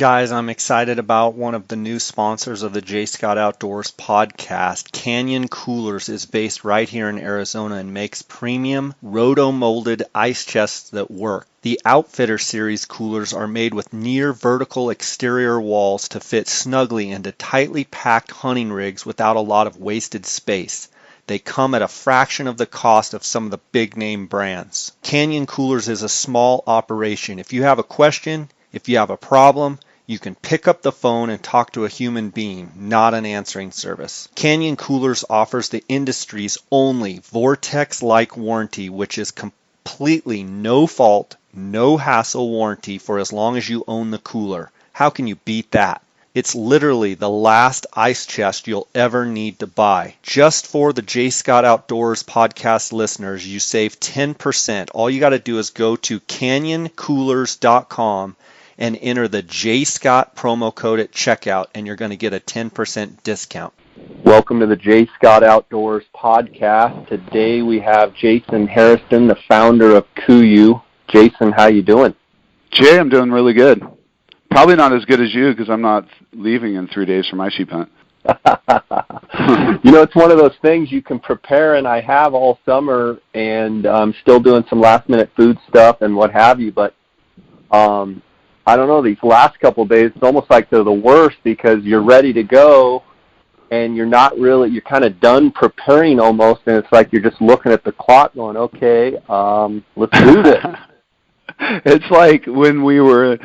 Guys, I'm excited about one of the new sponsors of the J. Scott Outdoors podcast. Canyon Coolers is based right here in Arizona and makes premium roto-molded ice chests that work. The Outfitter Series coolers are made with near vertical exterior walls to fit snugly into tightly packed hunting rigs without a lot of wasted space. They come at a fraction of the cost of some of the big name brands. Canyon Coolers is a small operation. If you have a question, if you have a problem, you can pick up the phone and talk to a human being, not an answering service. Canyon Coolers offers the industry's only Vortex-like warranty, which is completely no fault, no hassle warranty for as long as you own the cooler. How can you beat that? It's literally the last ice chest you'll ever need to buy. Just for the J. Scott Outdoors podcast listeners, you save 10%. All you got to do is go to canyoncoolers.com and enter the J. Scott promo code at checkout, and you're going to get a 10% discount. Welcome to the J. Scott Outdoors podcast. Today we have Jason Hairston, the founder of KUIU. Jason, how you doing? Jay, I'm doing really good. Probably not as good as you because I'm not leaving in 3 days for my sheep hunt. You know, it's one of those things you can prepare, and I have all summer, and I'm still doing some last-minute food stuff and what have you, but I don't know, these last couple of days, it's almost like they're the worst because you're ready to go and you're not really, you're kind of done preparing almost, and it's like you're just looking at the clock going, okay, let's do this. It's like when we were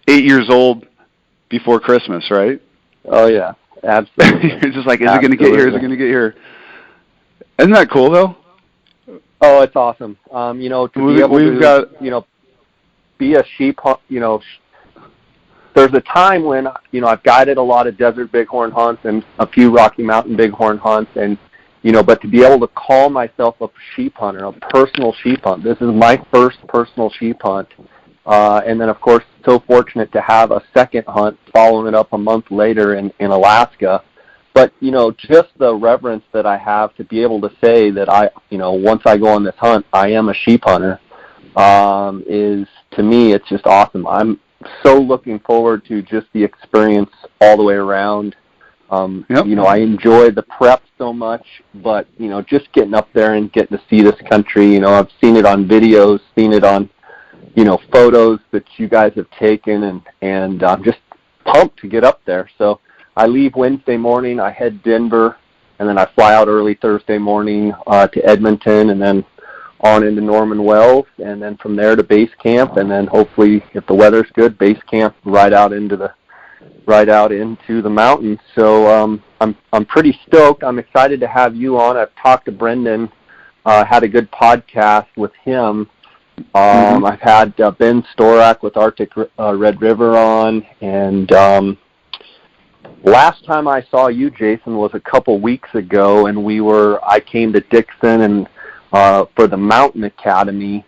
8 years old before Christmas, right? Oh, yeah, absolutely. You're just like, is it going to get here? Is it going to get here? Isn't that cool, though? Oh, it's awesome. You know, to be able to, you know, be a sheep, you know, there's a time when, you know, I've guided a lot of desert bighorn hunts and a few Rocky Mountain bighorn hunts, and, you know, but to be able to call myself a sheep hunter, a personal sheep hunt, this is my first personal sheep hunt, and then, of course, so fortunate to have a second hunt following it up a month later in Alaska. But, you know, just the reverence that I have to be able to say that I, you know, once I go on this hunt, I am a sheep hunter, is, to me, it's just awesome. I'm so looking forward to just the experience all the way around. Yep. You know, I enjoy the prep so much, but, you know, just getting up there and getting to see this country, you know, I've seen it on videos, seen it on, you know, photos that you guys have taken, and I'm just pumped to get up there. So I leave Wednesday morning, I head Denver, and then I fly out early Thursday morning to Edmonton, and then on into Norman Wells, and then from there to base camp, and then hopefully, if the weather's good, base camp right out into the mountains. So I'm pretty stoked. I'm excited to have you on. I've talked to Brendan, had a good podcast with him. I've had Ben Storak with Arctic Red River on, and last time I saw you, Jason, was a couple weeks ago, and I came to Dixon and for the Mountain Academy.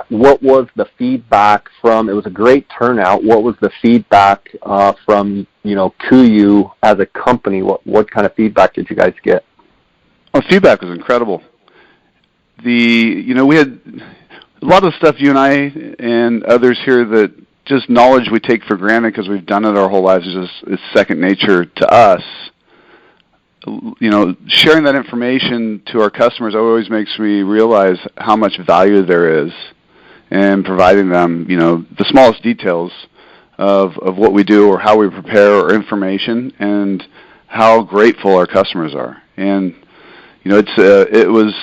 What was the feedback from, it was a great turnout, what was the feedback from, you know, KUIU as a company? What kind of feedback did you guys get? Well, feedback was incredible. You know, we had a lot of stuff, you and I and others here, that just knowledge we take for granted because we've done it our whole lives, it's second nature to us. You know, sharing that information to our customers always makes me realize how much value there is in providing them, you know, the smallest details of what we do or how we prepare or information, and how grateful our customers are. And, you know, it was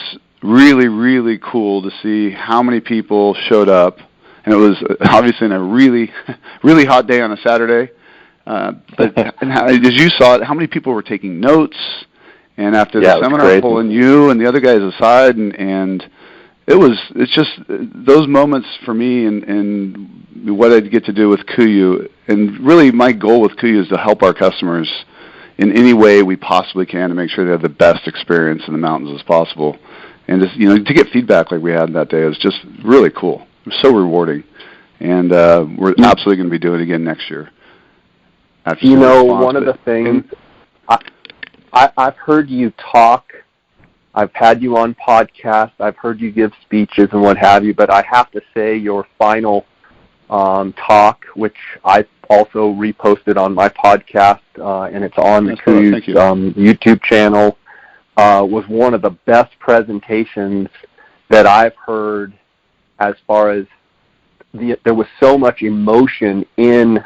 really, really cool to see how many people showed up, and it was obviously in a really, really hot day on a Saturday. But and as you saw it, how many people were taking notes, and after the seminar, pulling you and the other guys aside, and it's just those moments for me, and what I get to do with KUIU, and really my goal with KUIU is to help our customers in any way we possibly can to make sure they have the best experience in the mountains as possible, and just, you know, to get feedback like we had that day is just really cool. It was so rewarding, and we're absolutely going to be doing it again next year. You know, one of the things, I've heard you talk, I've had you on podcasts, I've heard you give speeches and what have you, but I have to say your final talk, which I also reposted on my podcast, and it's on the KUIU YouTube channel, was one of the best presentations that I've heard as far as there was so much emotion in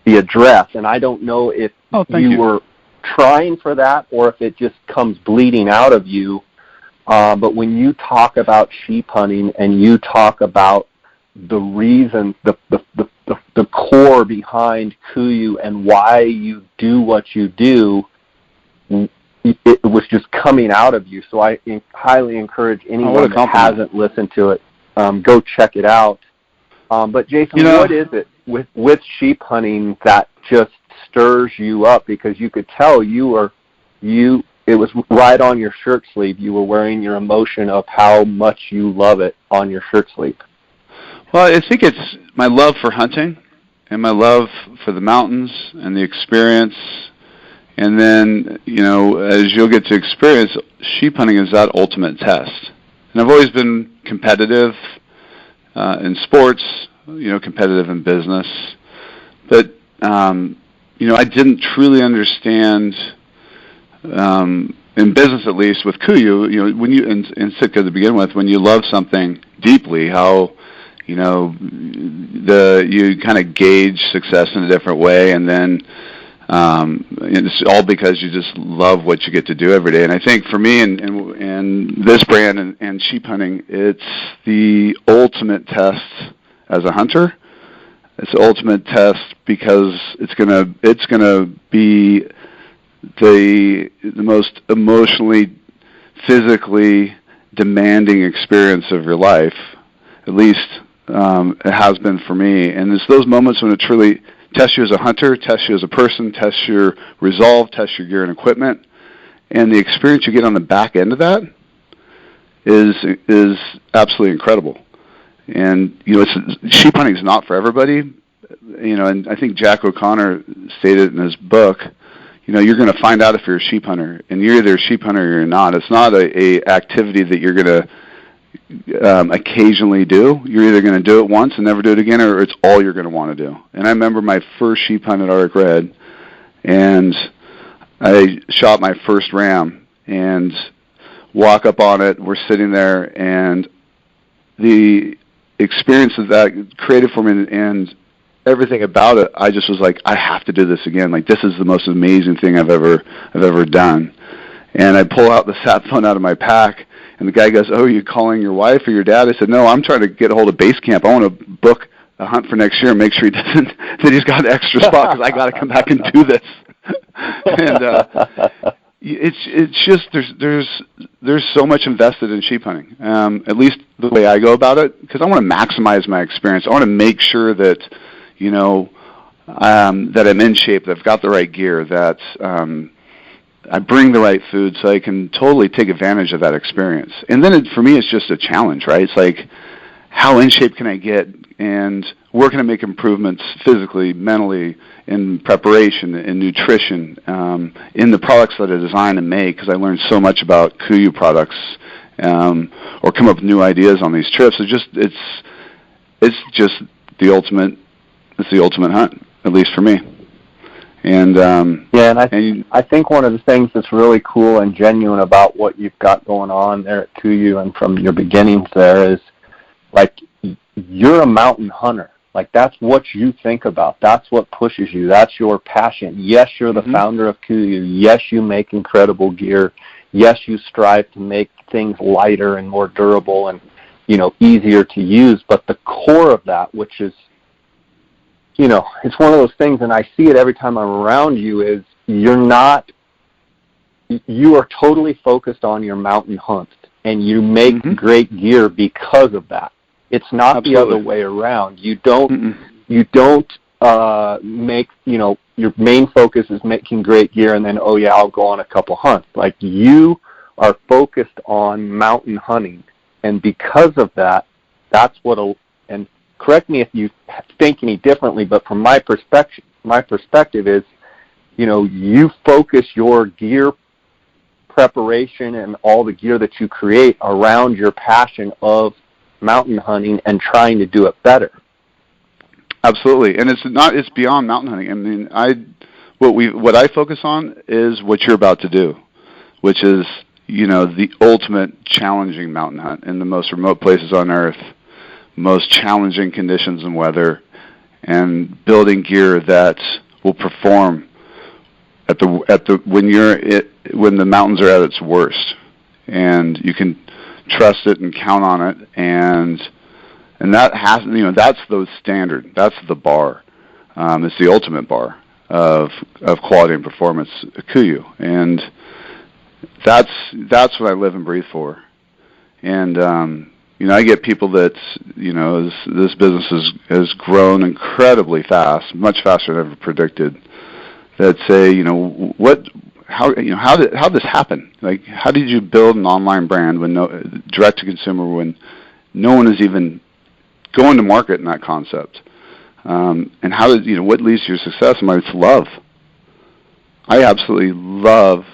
the address, and I don't know if you were trying for that or if it just comes bleeding out of you. But when you talk about sheep hunting and you talk about the reason, the core behind KUIU and why you do what you do, it was just coming out of you. So I highly encourage anyone that hasn't listened to it, go check it out. But Jason, what is it with sheep hunting that just stirs you up? Because you could tell it was right on your shirt sleeve. You were wearing your emotion of how much you love it on your shirt sleeve. Well, I think it's my love for hunting and my love for the mountains and the experience. And then, as you'll get to experience, sheep hunting is that ultimate test. And I've always been competitive in sports, competitive in business. But, I didn't truly understand, in business at least, with KUIU, when you, in Sitka to begin with, when you love something deeply, how, you kind of gauge success in a different way, and then it's all because you just love what you get to do every day. And I think for me and this brand and sheep hunting, it's the ultimate test as a hunter. It's the ultimate test because it's gonna be the most emotionally, physically demanding experience of your life. At least it has been for me. And it's those moments when it truly tests you as a hunter, tests you as a person, tests your resolve, tests your gear and equipment. And the experience you get on the back end of that is absolutely incredible. And, sheep hunting is not for everybody. And I think Jack O'Connor stated in his book, you're going to find out if you're a sheep hunter. And you're either a sheep hunter or you're not. It's not a activity that you're going to occasionally do. You're either going to do it once and never do it again, or it's all you're going to want to do. And I remember my first sheep hunt at Arctic Red, and I shot my first ram and walk up on it. We're sitting there, and the experience that created for me and everything about it, I just was like, I have to do this again. Like, this is the most amazing thing I've ever done. And I pull out the sat phone out of my pack, and the guy goes, "Oh, are you calling your wife or your dad?" I said, "No, I'm trying to get a hold of base camp. I want to book a hunt for next year and make sure that he's got an extra spot, because I got to come back and do this." And it's just there's so much invested in sheep hunting. At least the way I go about it, because I want to maximize my experience. I want to make sure that that I'm in shape, that I've got the right gear, that I bring the right food, so I can totally take advantage of that experience. And then for me, it's just a challenge, right? It's like, how in shape can I get, and where can I make improvements physically, mentally, in preparation, in nutrition, in the products that I design and make, because I learned so much about KUIU products, or come up with new ideas on these trips. It's just the ultimate. It's the ultimate hunt, at least for me. And I think one of the things that's really cool and genuine about what you've got going on there at KUIU, and from your beginnings there, is like, you're a mountain hunter. Like, that's what you think about. That's what pushes you. That's your passion. Yes, you're the founder of KUIU. Yes, you make incredible gear. Yes, you strive to make things lighter and more durable and, easier to use. But the core of that, which is, it's one of those things, and I see it every time I'm around you, is you are totally focused on your mountain hunts, and you make great gear because of that. It's not Absolutely. The other way around. You don't make, your main focus is making great gear, and then, I'll go on a couple hunts. Like, you are focused on mountain hunting, and because of that, that's what and correct me if you think any differently, but from my perspective is, you focus your gear preparation and all the gear that you create around your passion of mountain hunting and trying to do it better. Absolutely, and it's beyond mountain hunting. I mean, what I focus on is what you're about to do, which is, the ultimate challenging mountain hunt in the most remote places on Earth, most challenging conditions and weather, and building gear that will perform when the mountains are at its worst, and you can trust it and count on it, and that has, that's the standard, that's the bar. It's the ultimate bar of quality and performance, KUIU, and that's what I live and breathe for. And I get people that, this business has grown incredibly fast, much faster than I ever predicted, that say, how did this happen? Like, how did you build an online brand direct to consumer, when no one is even going to market in that concept? And what leads to your success? It's love. I absolutely love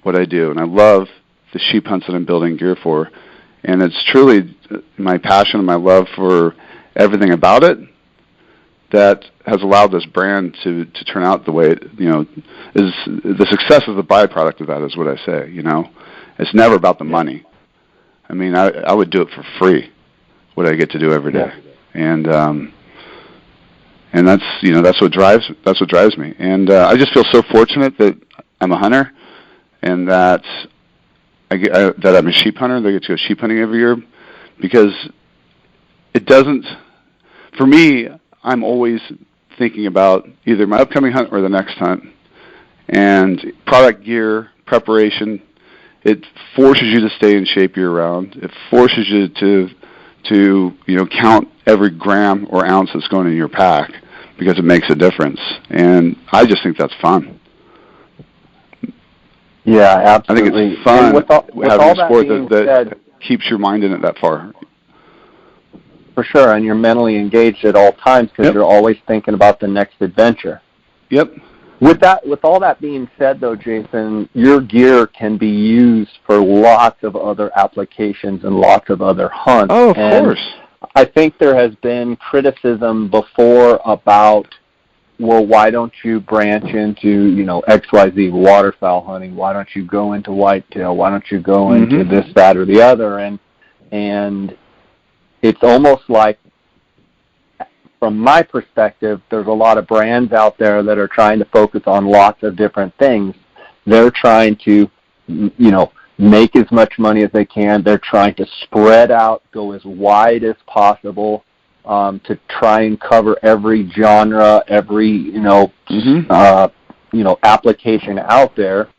what I do, and I love the sheep hunts that I'm building gear for, and it's truly my passion and my love for everything about it that has allowed this brand to turn out the way it, is. The success is the byproduct of that, is what I say. It's never about the money. I mean, I would do it for free, what I get to do every day, and that's what drives me. And I just feel so fortunate that I'm a hunter, and that that I'm a sheep hunter. That I get to go sheep hunting every year, because it doesn't. For me, I'm always thinking about either my upcoming hunt or the next hunt, and product, gear, preparation. It forces you to stay in shape year-round. It forces you to count every gram or ounce that's going in your pack, because it makes a difference. And I just think that's fun. Yeah, absolutely. I think it's fun having a sport that keeps your mind in it that far. For sure, and you're mentally engaged at all times, because you're always thinking about the next adventure. Yep. With all that being said, though, Jason, your gear can be used for lots of other applications and lots of other hunts. Oh, of course. I think there has been criticism before about, well, why don't you branch into, XYZ waterfowl hunting? Why don't you go into whitetail? Why don't you go into this, that, or the other? And it's almost like, from my perspective, there's a lot of brands out there that are trying to focus on lots of different things. They're trying to, make as much money as they can. They're trying to spread out, go as wide as possible, to try and cover every genre, every, application out there.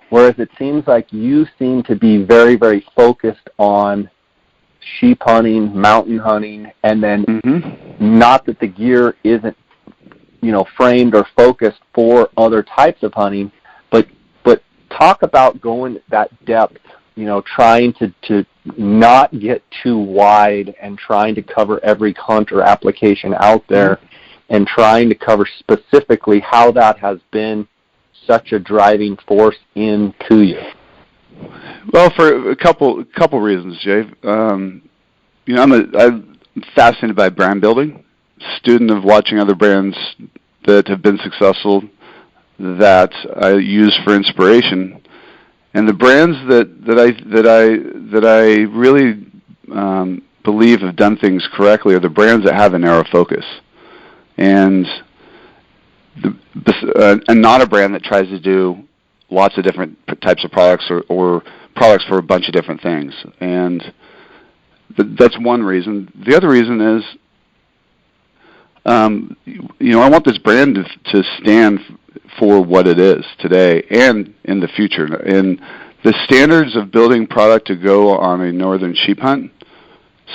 Whereas it seems like you seem to be very, very focused on sheep hunting, mountain hunting, and then not that the gear isn't, framed or focused for other types of hunting, but talk about going that depth, trying to not get too wide and trying to cover every hunt or application out there, and trying to cover specifically how that has been such a driving force in KUIU. Well, for a couple reasons, Jay. I'm fascinated by brand building, student of watching other brands that have been successful that I use for inspiration, and the brands that I really believe have done things correctly are the brands that have a narrow focus, and not a brand that tries to do lots of different types of products or products for a bunch of different things. And that's one reason. The other reason is, I want this brand to stand for what it is today and in the future. And the standards of building product to go on a northern sheep hunt,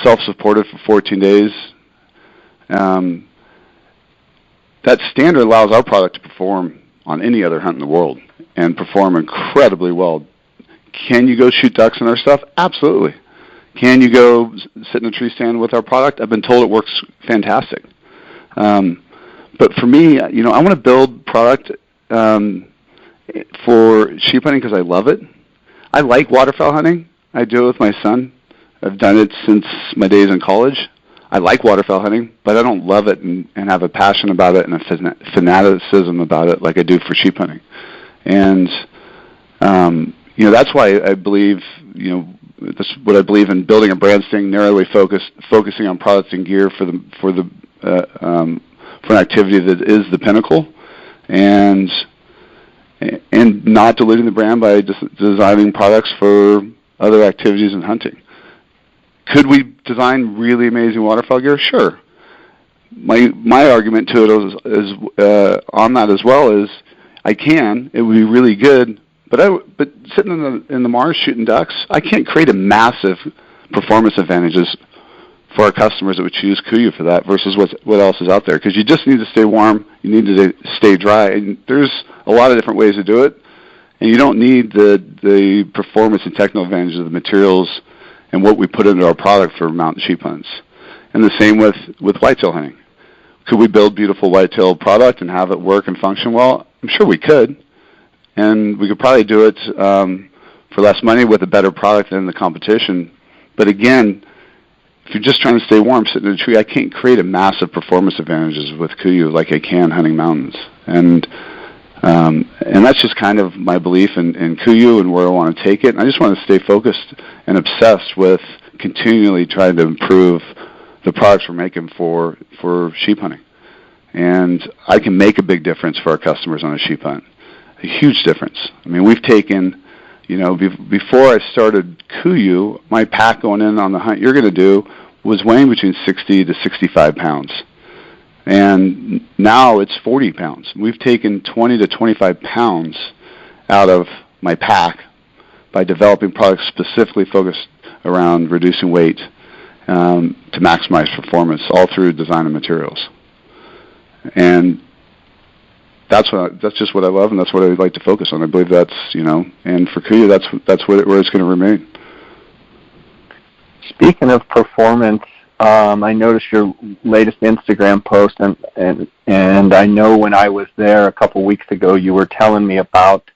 self-supported for 14 days, that standard allows our product to perform on any other hunt in the world and perform incredibly well. Can you go shoot ducks in our stuff? Absolutely. Can you go sit in a tree stand with our product? I've been told it works fantastic. But for me, I want to build product for sheep hunting because I love it. I like waterfowl hunting. I do it with my son. I've done it since my days in college. I like waterfowl hunting, but I don't love it and have a passion about it and a fanaticism about it like I do for sheep hunting. And that's why I believe, that's what I believe in, building a brand, staying narrowly focusing on products and gear for an activity that is the pinnacle, and not diluting the brand by designing products for other activities and hunting. Could we design really amazing waterfowl gear? Sure. My argument to it is on that as well is I can. It would be really good, but sitting in the Mars shooting ducks, I can't create a massive performance advantages for our customers that would choose KUIU for that versus what else is out there. Because you just need to stay warm, you need to stay dry, and there's a lot of different ways to do it, and you don't need the performance and technical advantages of the materials and what we put into our product for mountain sheep hunts. And the same with whitetail hunting. Could we build beautiful whitetail product and have it work and function well? I'm sure we could, and we could probably do it for less money with a better product than the competition. But again, if you're just trying to stay warm sitting in a tree, I can't create a massive performance advantages with KUIU like I can hunting mountains. And that's just kind of my belief in KUIU and where I want to take it. And I just want to stay focused and obsessed with continually trying to improve the products we're making for sheep hunting. And I can make a big difference for our customers on a sheep hunt, a huge difference. I mean, we've taken, before I started KUIU, my pack going in on the hunt you're going to do was weighing between 60 to 65 pounds. And now it's 40 pounds. We've taken 20 to 25 pounds out of my pack by developing products specifically focused around reducing weight to maximize performance, all through design and materials. And that's just what I love, and that's what I would like to focus on. I believe that's, and for KUIU, that's where it's going to remain. Speaking of performance, I noticed your latest Instagram post, and I know when I was there a couple weeks ago, you were telling me about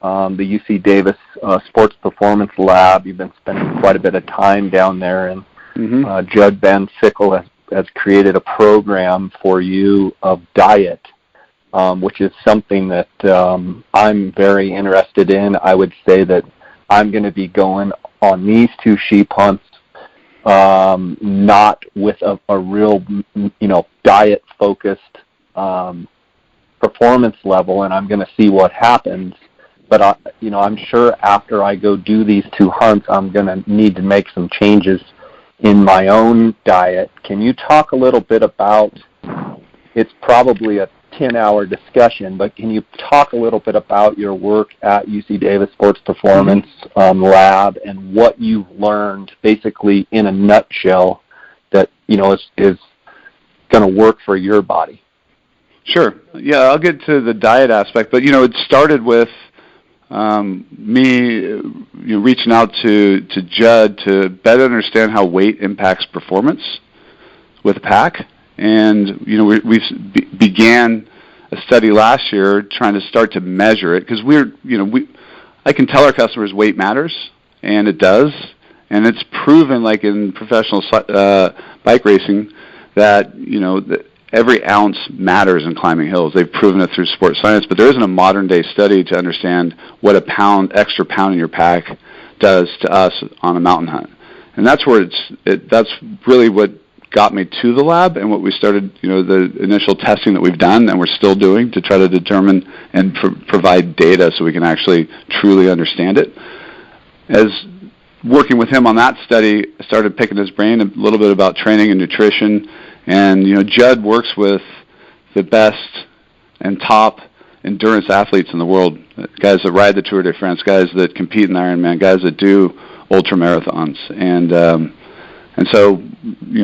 the UC Davis Sports Performance Lab. You've been spending quite a bit of time down there, and Judd Van Sickle has created a program for you of diet, which is something that I'm very interested in. I would say that I'm going to be going on these 2 sheep hunts, not with a real, diet-focused performance level, and I'm going to see what happens. But I'm sure after I go do these 2 hunts, I'm going to need to make some changes in my own diet. Can you talk a little bit about, it's probably a 10-hour discussion, but can you talk a little bit about your work at UC Davis Sports Performance Lab and what you've learned, basically in a nutshell, that is going to work for your body? Sure. Yeah, I'll get to the diet aspect, but it started with me reaching out to Judd to better understand how weight impacts performance with a pack. And we began a study last year trying to start to measure it, because I can tell our customers weight matters, and it does, and it's proven, like in professional bike racing, that that every ounce matters in climbing hills. They've proven it through sports science, but there isn't a modern day study to understand what extra pound in your pack does to us on a mountain hunt. And that's where that's really what got me to the lab, and what we started, the initial testing that we've done and we're still doing to try to determine and provide data so we can actually truly understand it. As working with him on that study, I started picking his brain a little bit about training and nutrition. And Judd works with the best and top endurance athletes in the world, guys that ride the Tour de France, guys that compete in Ironman, guys that do ultra marathons. And so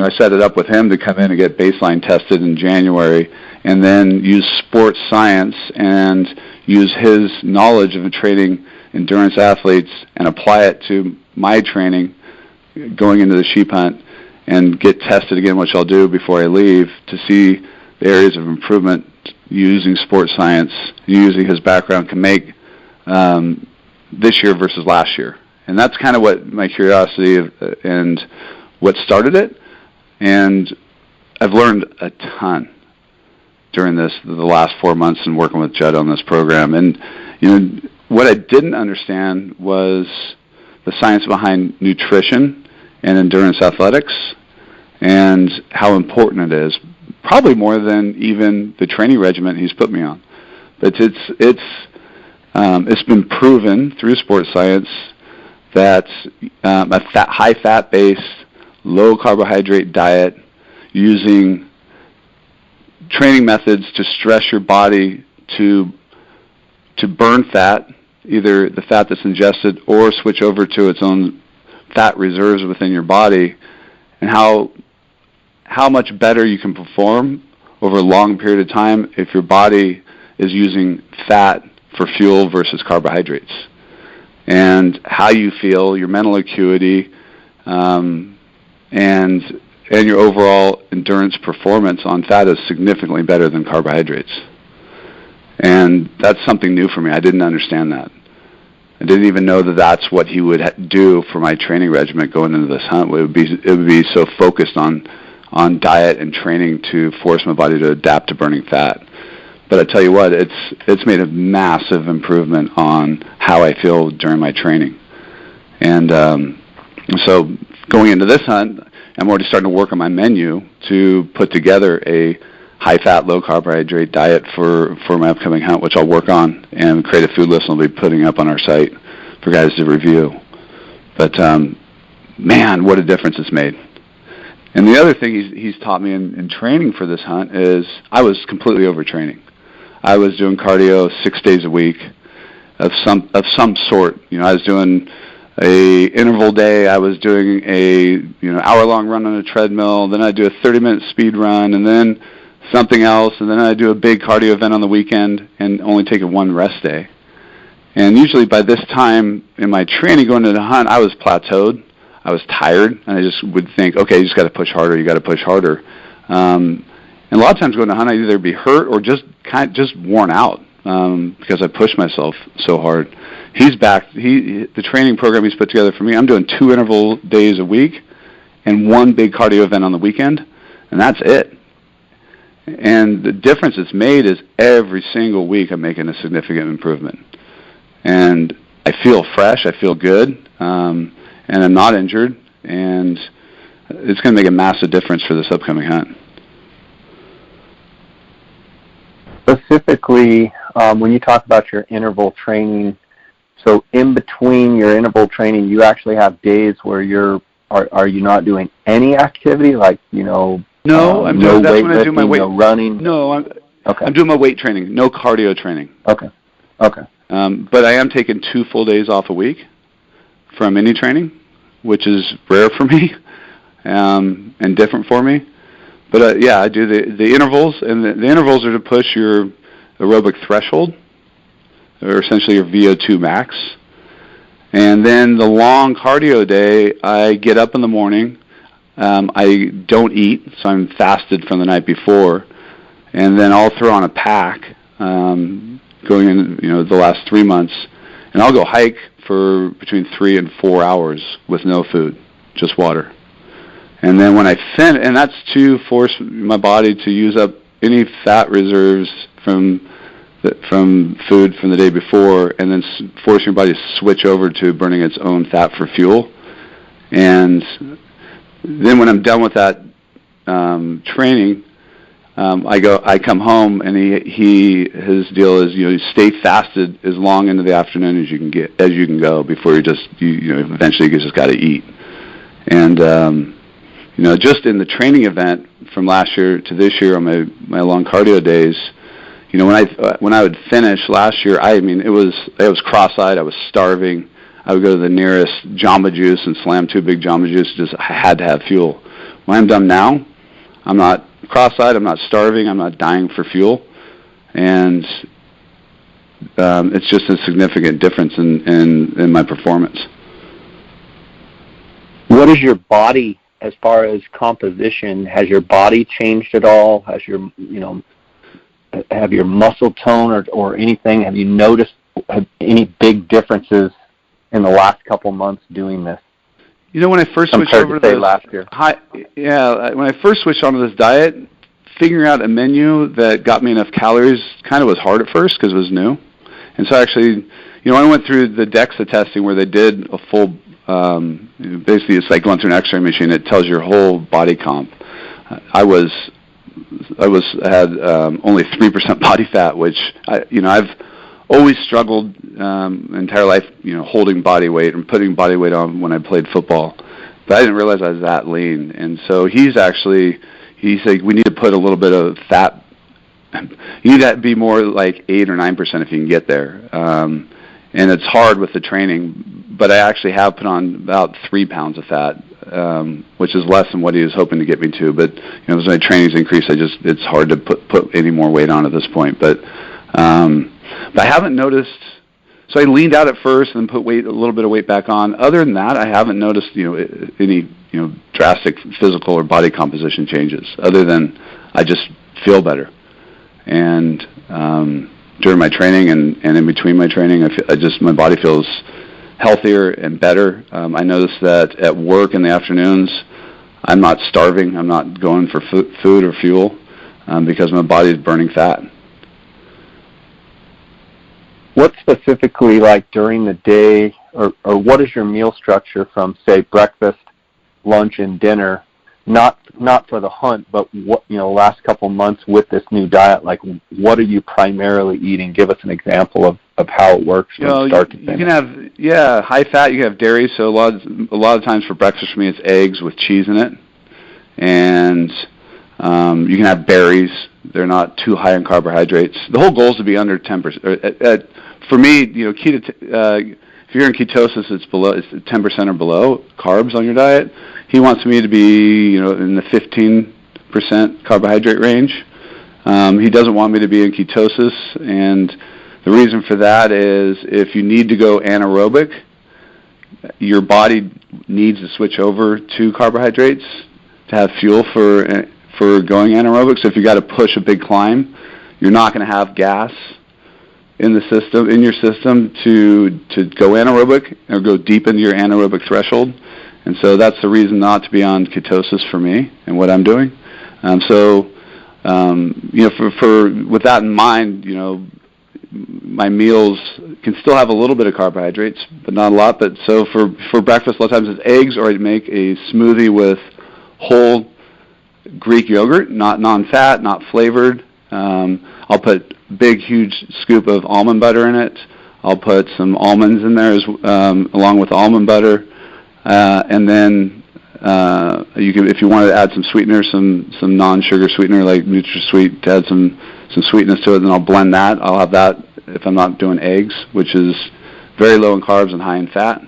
I set it up with him to come in and get baseline tested in January, and then use sports science and use his knowledge of training endurance athletes and apply it to my training going into the sheep hunt, and get tested again, which I'll do before I leave, to see the areas of improvement using sports science, using his background, can make this year versus last year. And that's kind of what my curiosity and what started it. And I've learned a ton during the last 4 months and working with Judd on this program. And, what I didn't understand was the science behind nutrition and endurance athletics and how important it is, probably more than even the training regimen he's put me on. But it's been proven through sports science that a high fat-based, low carbohydrate diet using training methods to stress your body to burn fat, either the fat that's ingested or switch over to its own fat reserves within your body, and how much better you can perform over a long period of time if your body is using fat for fuel versus carbohydrates. And how you feel, your mental acuity, and your overall endurance performance on fat is significantly better than carbohydrates. And that's something new for me. I didn't understand that. I didn't even know that that's what he would do for my training regimen going into this hunt. It would be so focused on diet and training to force my body to adapt to burning fat. But I tell you what, it's made a massive improvement on how I feel during my training. And so going into this hunt, I'm already starting to work on my menu to put together a high-fat, low-carbohydrate diet for my upcoming hunt, which I'll work on and create a food list and I'll be putting up on our site for guys to review. But, man, what a difference it's made. And the other thing he's taught me in training for this hunt is I was completely overtraining. I was doing cardio 6 days a week of some sort. I was doing a interval day. I was doing a hour-long run on a treadmill. Then I'd do a 30-minute speed run, and then something else, and then I'd do a big cardio event on the weekend and only take one rest day. And usually by this time in my training going into the hunt, I was plateaued. I was tired, and I just would think, okay, you just got to push harder. You got to push harder. And a lot of times going to hunt, I'd either be hurt or just worn out because I pushed myself so hard. He's back. The training program he's put together for me, I'm doing 2 interval days a week and 1 big cardio event on the weekend, and that's it. And the difference it's made is every single week I'm making a significant improvement. And I feel fresh, I feel good, and I'm not injured, and it's going to make a massive difference for this upcoming hunt. Specifically, when you talk about your interval training, so in between your interval training, you actually have days where are you not doing any activity, like, No, that's when I do my weight. No running. No, I'm doing my weight training. No cardio training. Okay. But I am taking 2 full days off a week from any training, which is rare for me and different for me. But I do the intervals, and the intervals are to push your aerobic threshold, or essentially your VO2 max. And then the long cardio day, I get up in the morning. I don't eat, so I'm fasted from the night before, and then I'll throw on a pack going in, the last 3 months, and I'll go hike for between 3 and 4 hours with no food, just water. And then when I finish, and that's to force my body to use up any fat reserves from food from the day before, and then force your body to switch over to burning its own fat for fuel. And then when I'm done with that training, I come home, and his deal is you stay fasted as long into the afternoon as you can go before you eventually you just got to eat. And just in the training event from last year to this year on my long cardio days, when I would finish last year, I was cross-eyed, I was starving. I would go to the nearest Jamba Juice and slam 2 big Jamba Juice. I had to have fuel. When I'm done now, I'm not cross-eyed, I'm not starving, I'm not dying for fuel. And it's just a significant difference in my performance. What is your body, as far as composition, has your body changed at all? Has have your muscle tone or anything, have you noticed any big differences in the last couple months doing this? When I first switched over to this, last year. When I first switched onto this diet, figuring out a menu that got me enough calories kind of was hard at first because it was new. And so actually, I went through the DEXA testing where they did a full, basically it's like going through an X-ray machine. It tells your whole body comp. I had only 3% body fat, which I've always struggled entire life, holding body weight and putting body weight on when I played football. But I didn't realize I was that lean. And so he said, we need to put a little bit of fat. You need to be more like 8 or 9% if you can get there. And it's hard with the training, but I actually have put on about 3 pounds of fat, which is less than what he was hoping to get me to. But as my training's increased, it's hard to put any more weight on at this point. But I haven't noticed. So I leaned out at first and then put a little bit of weight back on. Other than that, I haven't noticed any drastic physical or body composition changes. Other than I just feel better. And during my training and in between my training, my body feels healthier and better. I notice that at work in the afternoons, I'm not starving. I'm not going for food or fuel because my body is burning fat. What specifically, like during the day, or what is your meal structure from, say, breakfast, lunch, and dinner? Not for the hunt, but what last couple months with this new diet, like what are you primarily eating? Give us an example of how it works from start to finish. You can have high fat. You can have dairy. So a lot of times for breakfast for me, it's eggs with cheese in it, and you can have berries. They're not too high in carbohydrates. The whole goal is to be under 10%. For me, if you're in ketosis, it's 10% or below carbs on your diet. He wants me to be, in the 15% carbohydrate range. He doesn't want me to be in ketosis, and the reason for that is if you need to go anaerobic, your body needs to switch over to carbohydrates to have fuel for going anaerobic. So if you got to push a big climb, you're not going to have gas in your system to go anaerobic or go deep into your anaerobic threshold. And so that's the reason not to be on ketosis for me and what I'm doing. For with that in mind, my meals can still have a little bit of carbohydrates, but not a lot. But so for breakfast, a lot of times it's eggs, or I'd make a smoothie with whole Greek yogurt, not non-fat, not flavored. I'll put big, huge scoop of almond butter in it. I'll put some almonds in there along with almond butter. And then you can, if you wanted to add some sweetener, some non-sugar sweetener like NutraSweet to add some sweetness to it, then I'll blend that. I'll have that if I'm not doing eggs, which is very low in carbs and high in fat.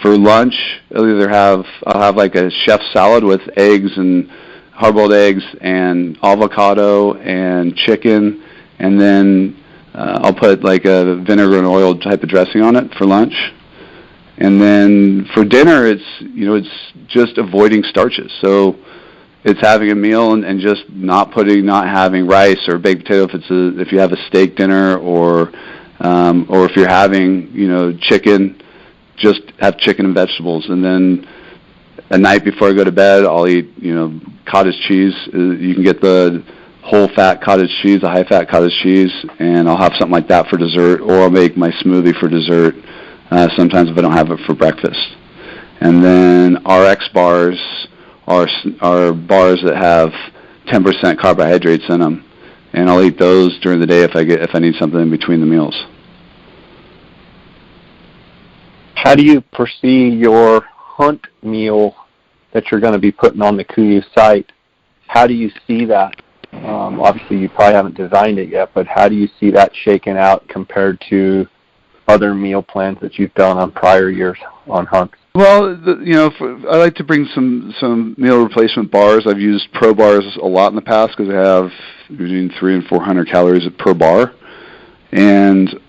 For lunch, I'll have like a chef salad with eggs and hard-boiled eggs and avocado and chicken, and then I'll put like a vinegar and oil type of dressing on it for lunch. And then for dinner, it's just avoiding starches. So it's having a meal and just not having rice or baked potato if you have a steak dinner, or if you're having chicken, just have chicken and vegetables. And then at night before I go to bed, I'll eat cottage cheese. You can get the whole fat cottage cheese, the high fat cottage cheese, and I'll have something like that for dessert, or I'll make my smoothie for dessert. Sometimes if I don't have it for breakfast. And then RX bars are bars that have 10% carbohydrates in them, and I'll eat those during the day if I need something in between the meals. How do you foresee your hunt meal that you're going to be putting on the KUIU site? How do you see that? Obviously, you probably haven't designed it yet, but how do you see that shaken out compared to other meal plans that you've done on prior years on hunts? Well, I like to bring some meal replacement bars. I've used Pro bars a lot in the past because they have between 300 and 400 calories per bar. And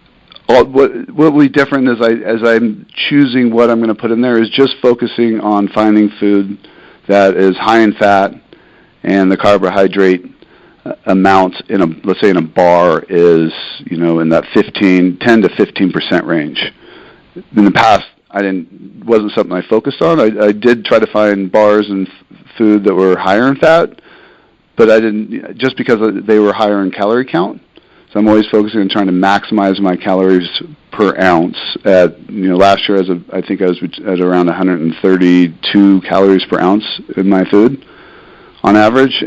what will be different as I'm choosing what I'm going to put in there is just focusing on finding food that is high in fat, and the carbohydrate amount let's say in a bar is in that 10 to 15% range. In the past, wasn't something I focused on. I did try to find bars and food that were higher in fat, but I didn't, just because they were higher in calorie count. So I'm always focusing on trying to maximize my calories per ounce. Last year I think I was at around 132 calories per ounce in my food on average,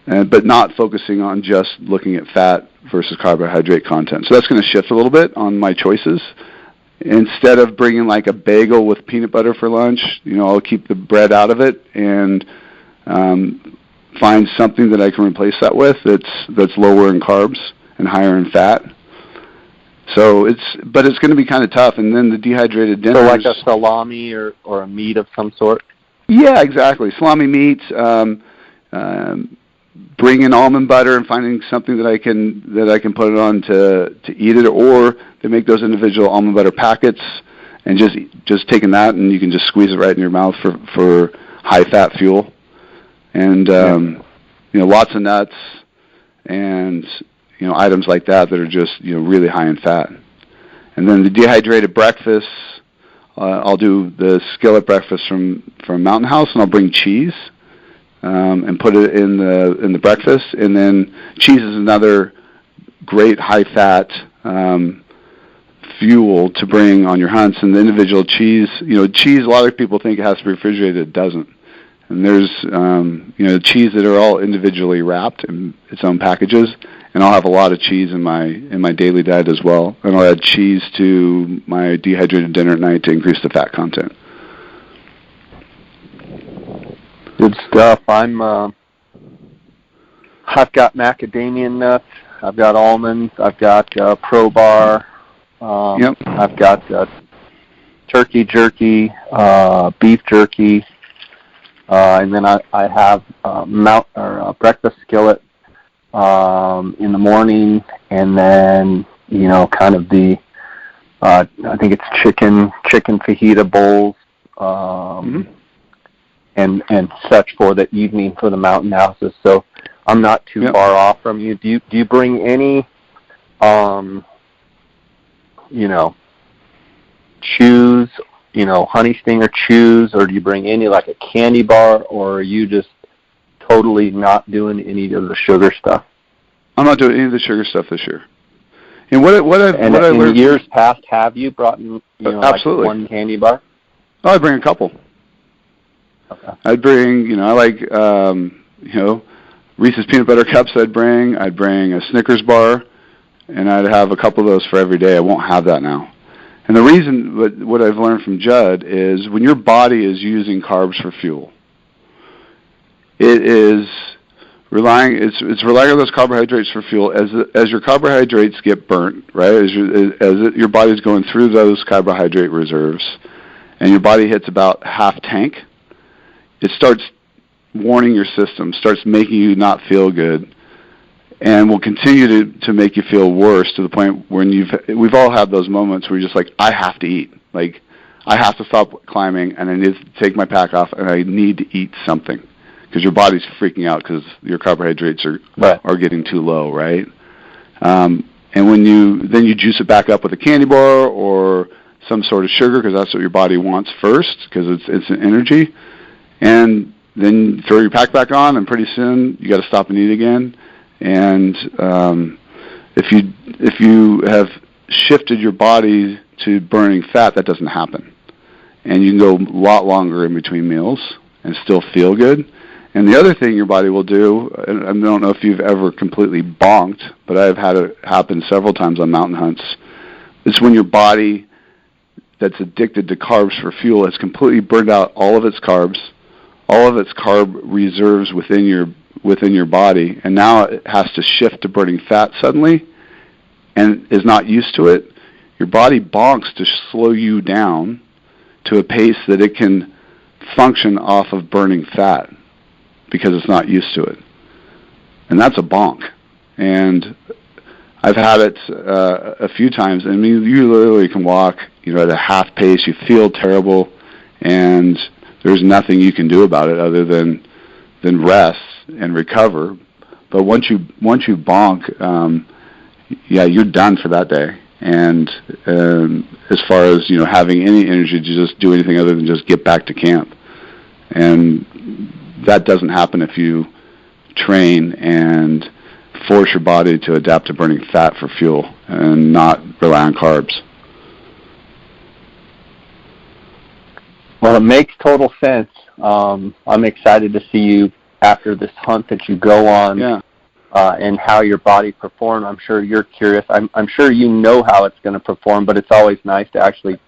but not focusing on just looking at fat versus carbohydrate content. So that's going to shift a little bit on my choices. Instead of bringing like a bagel with peanut butter for lunch, I'll keep the bread out of it and find something that I can replace that with that's lower in carbs and higher in fat. So it's going to be kind of tough. And then the dehydrated dinners. So like a salami or a meat of some sort? Yeah, exactly. Salami meat, bring in almond butter and finding something that I can put it on to eat it, or they make those individual almond butter packets and just taking that and you can just squeeze it right in your mouth for high fat fuel. And lots of nuts and items like that are just really high in fat. And then the dehydrated breakfast, I'll do the skillet breakfast from Mountain House, and I'll bring cheese and put it in the breakfast. And then cheese is another great high fat fuel to bring on your hunts. And the individual cheese, cheese, a lot of people think it has to be refrigerated. It doesn't. And there's cheese that are all individually wrapped in its own packages. And I'll have a lot of cheese in my daily diet as well. And I'll add cheese to my dehydrated dinner at night to increase the fat content. Good stuff. I've got macadamia nuts. I've got almonds. I've got Pro Bar. I've got turkey jerky, beef jerky, and then I have breakfast skillet in the morning, and then kind of the I think it's chicken fajita bowls. And such for the evening for the mountain houses. So I'm not too far off from you. Do you bring any, chews, honey stinger chews, or do you bring any like a candy bar, or are you just totally not doing any of the sugar stuff? I'm not doing any of the sugar stuff this year. And in years past, have you brought absolutely like one candy bar? Oh, I bring a couple. Okay. I'd bring, I like, Reese's peanut butter cups. I'd bring a Snickers bar, and I'd have a couple of those for every day. I won't have that now. And the reason, what I've learned from Judd, is when your body is using carbs for fuel, it's relying on those carbohydrates for fuel. As your carbohydrates get burnt, right? As your body's going through those carbohydrate reserves, and your body hits about half tank, it starts warning your system, starts making you not feel good, and will continue to make you feel worse to the point when we've all had those moments where you're just like, I have to eat. Like, I have to stop climbing, and I need to take my pack off, and I need to eat something. Because your body's freaking out because your carbohydrates are getting too low, right? And when you juice it back up with a candy bar or some sort of sugar, because that's what your body wants first, because it's an energy. And then throw your pack back on, and pretty soon you got to stop and eat again. And if you have shifted your body to burning fat, that doesn't happen. And you can go a lot longer in between meals and still feel good. And the other thing your body will do, and I don't know if you've ever completely bonked, but I've had it happen several times on mountain hunts, it's when your body that's addicted to carbs for fuel has completely burned out all of its carbs, all of its carb reserves within your body, and now it has to shift to burning fat suddenly and is not used to it. Your body bonks to slow you down to a pace that it can function off of burning fat because it's not used to it. And that's a bonk. And I've had it a few times. I mean, you literally can walk, at a half pace. You feel terrible, and there's nothing you can do about it other than rest and recover. But once you bonk, you're done for that day. And as far as, having any energy to just do anything other than just get back to camp. And that doesn't happen if you train and force your body to adapt to burning fat for fuel and not rely on carbs. Well, it makes total sense. I'm excited to see you after this hunt that you go on. Yeah. And how your body performed. I'm sure you're curious. I'm sure you know how it's going to perform, but it's always nice to actually,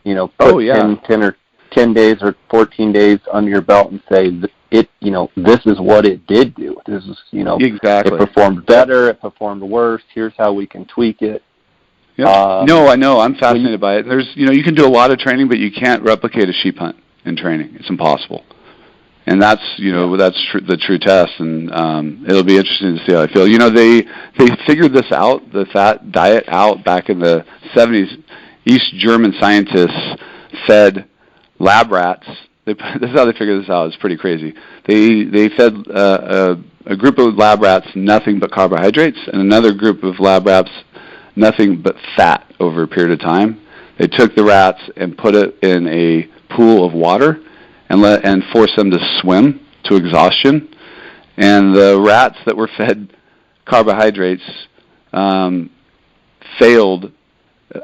put 10 days or 14 days under your belt and say, this is what it did do. This is, exactly. It performed better, it performed worse. Here's how we can tweak it. Yep. No, I know. I'm fascinated by it. There's, you can do a lot of training, but you can't replicate a sheep hunt in training. It's impossible. And that's, that's the true test, and it'll be interesting to see how I feel. They figured this out, the fat diet out back in the 70s. East German scientists fed lab rats. This is how they figured this out. It's pretty crazy. They fed a group of lab rats nothing but carbohydrates, and another group of lab rats nothing but fat over a period of time. They took the rats and put it in a pool of water and force them to swim to exhaustion. And the rats that were fed carbohydrates failed.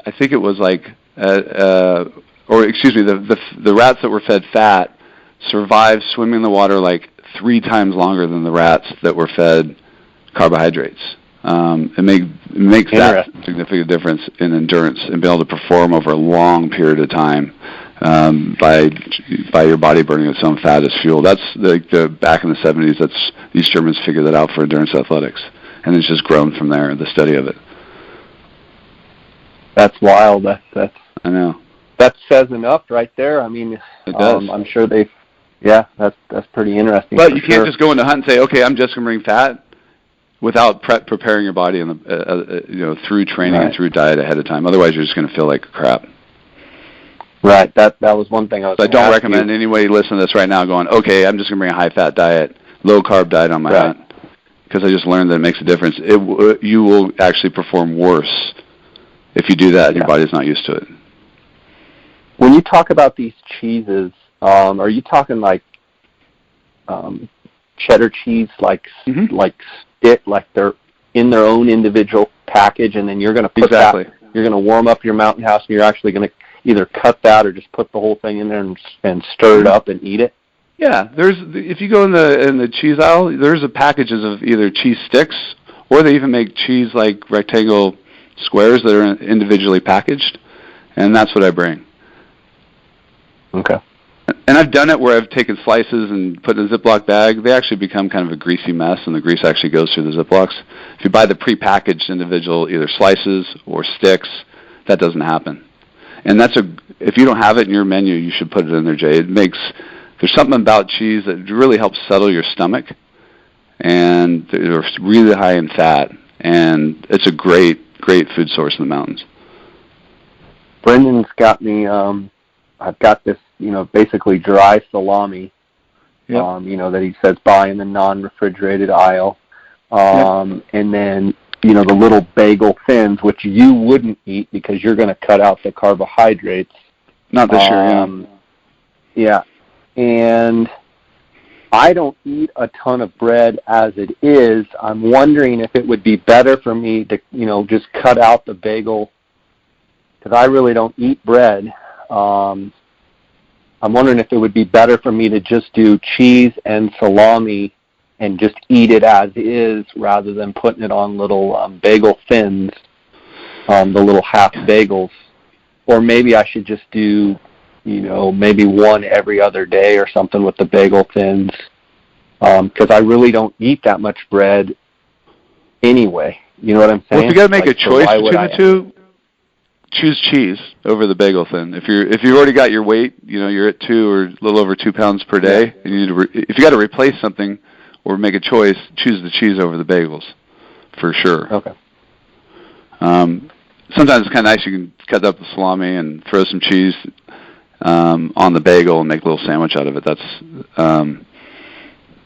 I think it was the rats that were fed fat survived swimming in the water 3 times longer than the rats that were fed carbohydrates. It makes that significant difference in endurance and being able to perform over a long period of time. By your body burning its own fat as fuel. That's back in the 70s. These Germans figured that out for endurance athletics, and it's just grown from there. The study of it. That's wild. That's I know. That says enough right there. I mean, it does. I'm sure that's pretty interesting. But you can't just go into hunt and say, okay, I'm just going to bring fat, without preparing your body in through training and through diet ahead of time. Otherwise, you're just going to feel like crap. Right. That was one thing I was. I don't recommend anybody listening to this right now going, okay, I'm just going to bring a high-fat diet, low-carb diet on my hunt, because I just learned that it makes a difference. You will actually perform worse if you do that and your body's not used to it. When you talk about these cheeses, are you talking cheddar cheese, they're in their own individual package, and then you're going to put that, you're going to warm up your Mountain House, and you're actually going to either cut that or just put the whole thing in there and stir it up and eat it? Yeah, if you go in the cheese aisle, there's packages of either cheese sticks, or they even make cheese rectangle squares that are individually packaged, and that's what I bring. Okay. And I've done it where I've taken slices and put in a Ziploc bag. They actually become kind of a greasy mess, and the grease actually goes through the Ziplocs. If you buy the prepackaged individual either slices or sticks, that doesn't happen. And if you don't have it in your menu, you should put it in there, Jay. There's something about cheese that really helps settle your stomach, and they're really high in fat, and it's a great food source in the mountains. Brendan's got me, I've got this, basically dry salami, that he says buy in the non-refrigerated aisle. And then, the little bagel thins, which you wouldn't eat because you're going to cut out the carbohydrates. Not this year, Yeah. And I don't eat a ton of bread as it is. I'm wondering if it would be better for me to, just cut out the bagel, because I really don't eat bread. I'm wondering if it would be better for me to just do cheese and salami and just eat it as is rather than putting it on little bagel thins, the little half bagels. Or maybe I should just do, maybe one every other day or something with the bagel thins, because I really don't eat that much bread anyway. You know what I'm saying? Well, if you got to make a choice between the two, choose cheese over the bagel thin. If you've already got your weight, you're at 2 or a little over 2 pounds per day, and you need if you got to replace something or make a choice, choose the cheese over the bagels, for sure. Okay. Sometimes it's kind of nice. You can cut up the salami and throw some cheese on the bagel and make a little sandwich out of it.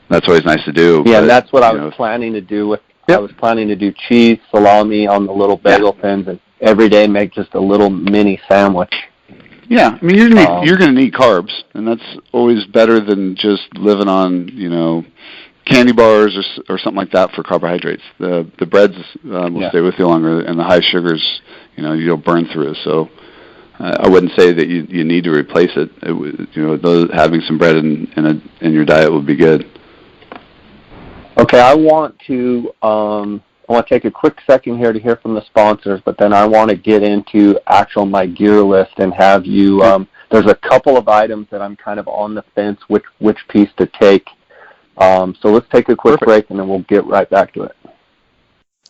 That's always nice to do. Yeah, that's what I was planning to do. I was planning to do cheese, salami on the little bagel thins every day make just a little mini sandwich. Yeah, I mean, you're gonna need carbs, and that's always better than just living on, candy bars or something like that for carbohydrates. The breads will stay with you longer, and the high sugars, you'll burn through. So I wouldn't say that you need to replace it. Having some bread in your diet would be good. Okay, I want to take a quick second here to hear from the sponsors, but then I want to get into my gear list and have you. There's a couple of items that I'm kind of on the fence which piece to take. So let's take a quick break, and then we'll get right back to it.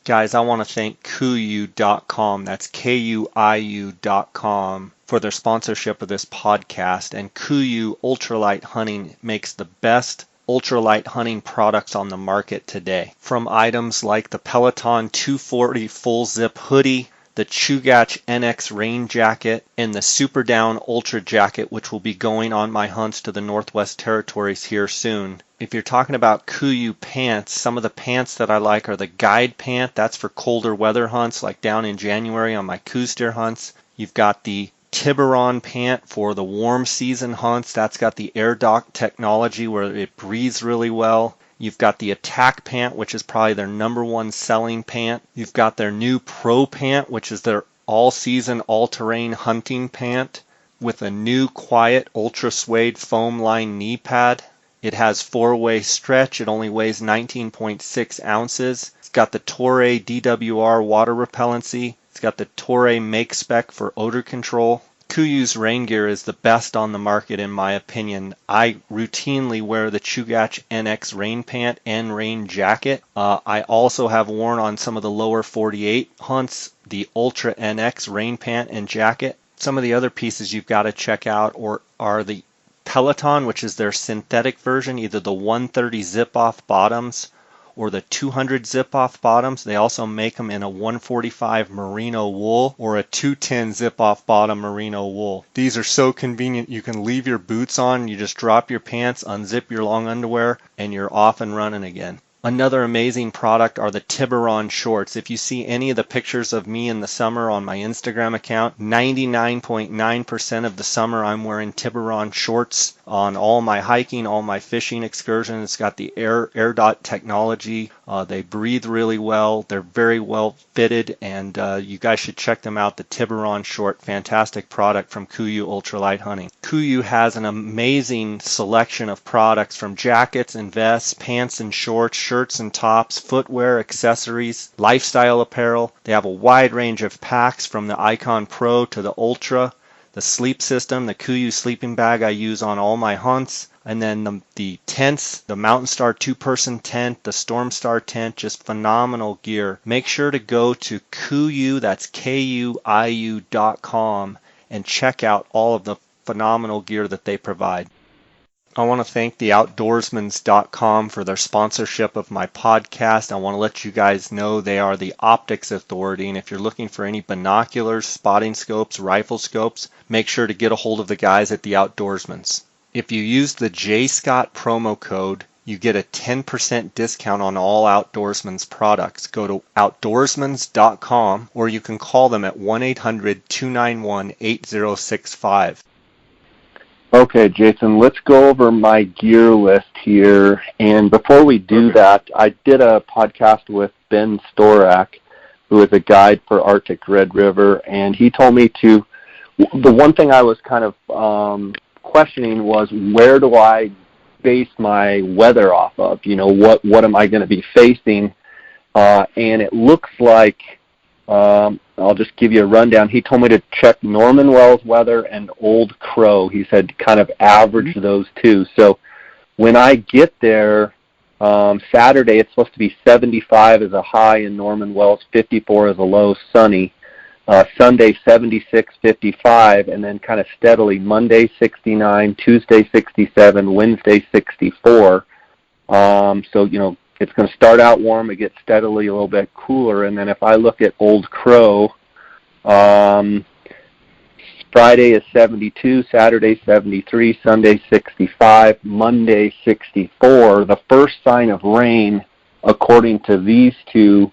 Guys, I want to thank KUIU.com, that's KUIU.com, for their sponsorship of this podcast. And KUIU Ultralight Hunting makes the best ultralight hunting products on the market today. From items like the Peloton 240 full zip hoodie, the Chugach NX rain jacket, and the Super Down Ultra jacket, which will be going on my hunts to the Northwest Territories here soon. If you're talking about KUIU pants, some of the pants that I like are the Guide pant. That's for colder weather hunts, like down in January on my Coues deer hunts. You've got the Tiburon pant for the warm season hunts. That's got the air dock technology where it breathes really well. You've got the Attack pant, which is probably their #1 selling pant. You've got their new Pro pant, which is their all-season, all-terrain hunting pant with a new Quiet Ultra Suede foam line knee pad. It has 4-way stretch. It only weighs 19.6 ounces. It's got the Toray DWR water repellency. It's got the Toray Make Spec for odor control. KUIU's rain gear is the best on the market in my opinion. I routinely wear the Chugach NX rain pant and rain jacket. I also have worn on some of the lower 48 hunts the Ultra NX rain pant and jacket. Some of the other pieces you've got to check out are the Peloton, which is their synthetic version, either the 130 zip-off bottoms or the 200 zip-off bottoms. They also make them in a 145 merino wool or a 210 zip-off bottom merino wool. These are so convenient. You can leave your boots on, you just drop your pants, unzip your long underwear, and you're off and running again. Another amazing product are the Tiburon shorts. If you see any of the pictures of me in the summer on my Instagram account, 99.9% of the summer I'm wearing Tiburon shorts on all my hiking, all my fishing excursions. It's got the air dot technology. They breathe really well. They're very well fitted, and you guys should check them out. The Tiburon short, fantastic product from KUIU Ultralight Hunting. KUIU has an amazing selection of products from jackets and vests, pants and shorts, shirts and tops, footwear, accessories, lifestyle apparel. They have a wide range of packs from the Icon Pro to the Ultra. The sleep system, the KUIU sleeping bag I use on all my hunts. And then the tents, the Mountain Star 2-person tent, the Storm Star tent, just phenomenal gear. Make sure to go to KUIU, that's KUIU.com, and check out all of the phenomenal gear that they provide. I want to thank the outdoorsmans.com for their sponsorship of my podcast. I want to let you guys know they are the optics authority, and if you're looking for any binoculars, spotting scopes, rifle scopes, make sure to get a hold of the guys at the Outdoorsmans. If you use the JScott promo code, you get a 10% discount on all Outdoorsmans products. Go to outdoorsmans.com, or you can call them at 1-800-291-8065. Okay, Jason, let's go over my gear list here. And before we do that, I did a podcast with Ben Storak, who is a guide for Arctic Red River, and he told me the one thing I was kind of questioning was, where do I base my weather off of? What am I going to be facing? And it looks like, I'll just give you a rundown. He told me to check Norman Wells weather and Old Crow. He said kind of average those two. So when I get there, Saturday it's supposed to be 75 as a high in Norman Wells, 54 as a low, sunny. Sunday 76, 55, and then kind of steadily Monday 69, Tuesday 67, Wednesday 64. So, it's going to start out warm. It gets steadily a little bit cooler. And then if I look at Old Crow, Friday is 72, Saturday 73, Sunday 65, Monday 64. The first sign of rain, according to these two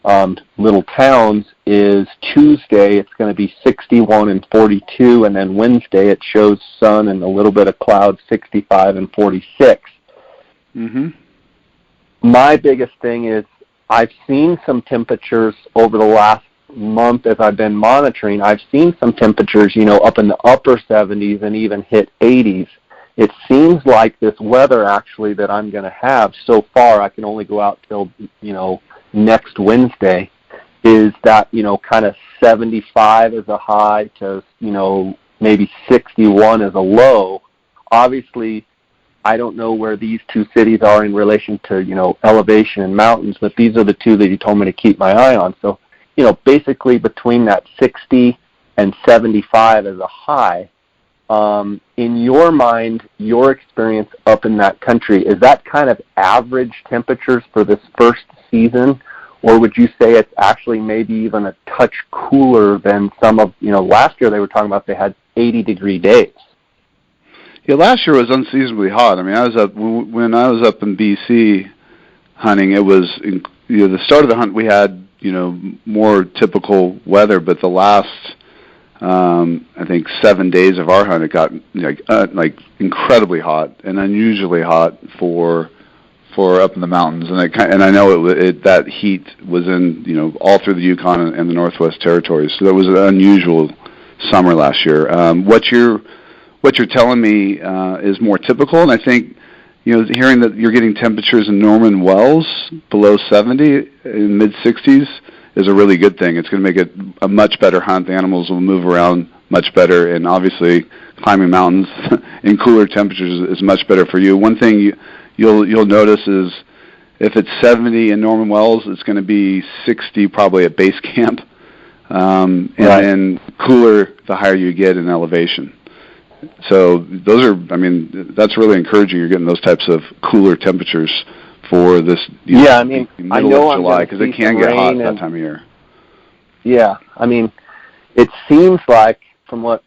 little towns is Tuesday. It's going to be 61 and 42, and then Wednesday it shows sun and a little bit of clouds, 65 and 46. Mm-hmm. My biggest thing is I've seen some temperatures over the last month as I've been monitoring. I've seen some temperatures, up in the upper 70s and even hit 80s. It seems like this weather actually that I'm going to have so far, I can only go out till, next Wednesday, is that, kind of 75 as a high to, maybe 61 as a low. Obviously, I don't know where these two cities are in relation to, elevation and mountains, but these are the two that you told me to keep my eye on. So, basically between that 60 and 75 as a high, in your mind, your experience up in that country, is that kind of average temperatures for this first season, or would you say it's actually maybe even a touch cooler than some of, last year they were talking about they had 80-degree days? Yeah, last year was unseasonably hot. I mean, when I was up in BC hunting, it was, the start of the hunt we had, more typical weather, but the last, I think 7 days of our hunt, it got like incredibly hot and unusually hot for up in the mountains, and I know that heat was in all through the Yukon and the Northwest Territories, so that was an unusual summer last year. What you're telling me is more typical, and I think hearing that you're getting temperatures in Norman Wells below 70 in mid-60s is a really good thing. It's going to make it a much better hunt. The animals will move around much better, and obviously climbing mountains in cooler temperatures is much better for you. One thing you'll notice is if it's 70 in Norman Wells, it's going to be 60 probably at base camp, and then cooler the higher you get in elevation. So that's really encouraging. You're getting those types of cooler temperatures for this middle of July, because it can get hot that time of year. Yeah, it seems like from what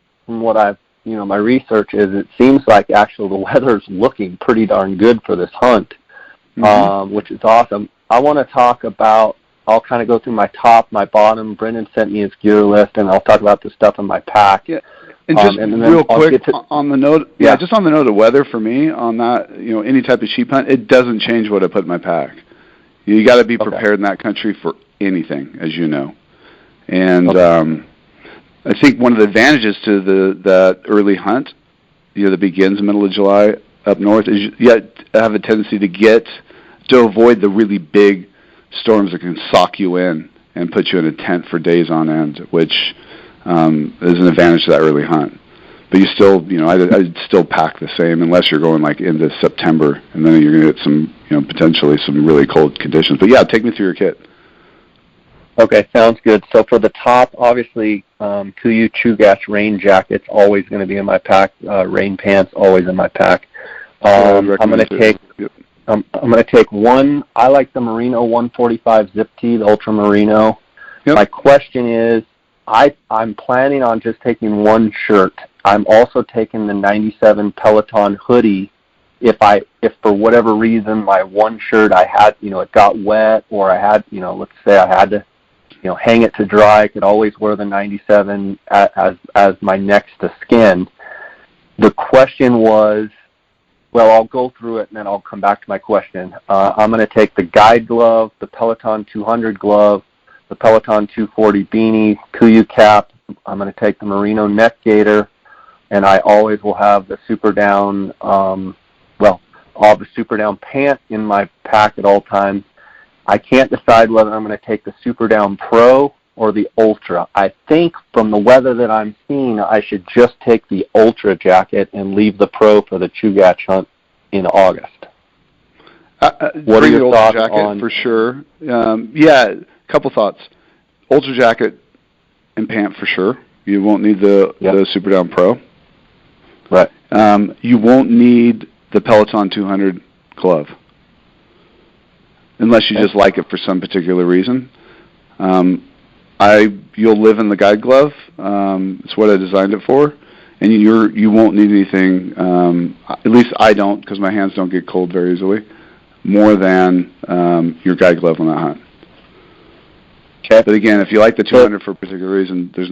I've, my research is, it seems like actually the weather's looking pretty darn good for this hunt, which is awesome. I want to talk about, I'll kind of go through my top, my bottom. Brendan sent me his gear list, and I'll talk about the stuff in my pack. Yeah. And just real quick on the note, just on the note of weather for me on that, any type of sheep hunt, it doesn't change what I put in my pack. You got to be prepared in that country for anything, as you know. And I think one of the advantages to that early hunt, that begins in the middle of July up north, is you have a tendency to avoid the really big storms that can sock you in and put you in a tent for days on end, which is an advantage to that early hunt. But you still, I'd still pack the same unless you're going like into September, and then you're going to get some, potentially some really cold conditions. But yeah, take me through your kit. Okay, sounds good. So for the top, obviously, KUIU Chugach rain jacket's always going to be in my pack. Rain pants always in my pack. I'm going to take one. I like the Merino 145 Zip Tee, the Ultra Merino. Yep. My question is, I'm planning on just taking one shirt. I'm also taking the 97 Peloton hoodie. If for whatever reason my one shirt I had, it got wet, or I had, let's say I had to, hang it to dry, I could always wear the 97 as my next to skin. The question was, well, I'll go through it and then I'll come back to my question. I'm going to take the guide glove, the Peloton 200 glove, the Peloton 240 beanie, KUIU cap. I'm going to take the Merino neck gaiter, and I always will have the Super Down, I'll have the Super Down pant in my pack at all times. I can't decide whether I'm going to take the Super Down Pro or the Ultra. I think from the weather that I'm seeing, I should just take the Ultra jacket and leave the Pro for the Chugach hunt in August. What are your thoughts on? For sure. Couple thoughts. Ultra jacket and pant for sure. You won't need the Super Down Pro. Right. You won't need the Peloton 200 glove unless you just like it for some particular reason. You'll live in the guide glove. It's what I designed it for, and you won't need anything. At least I don't, because my hands don't get cold very easily. More than your guide glove on that hunt. Okay. But again, if you like the 200 for a particular reason, there's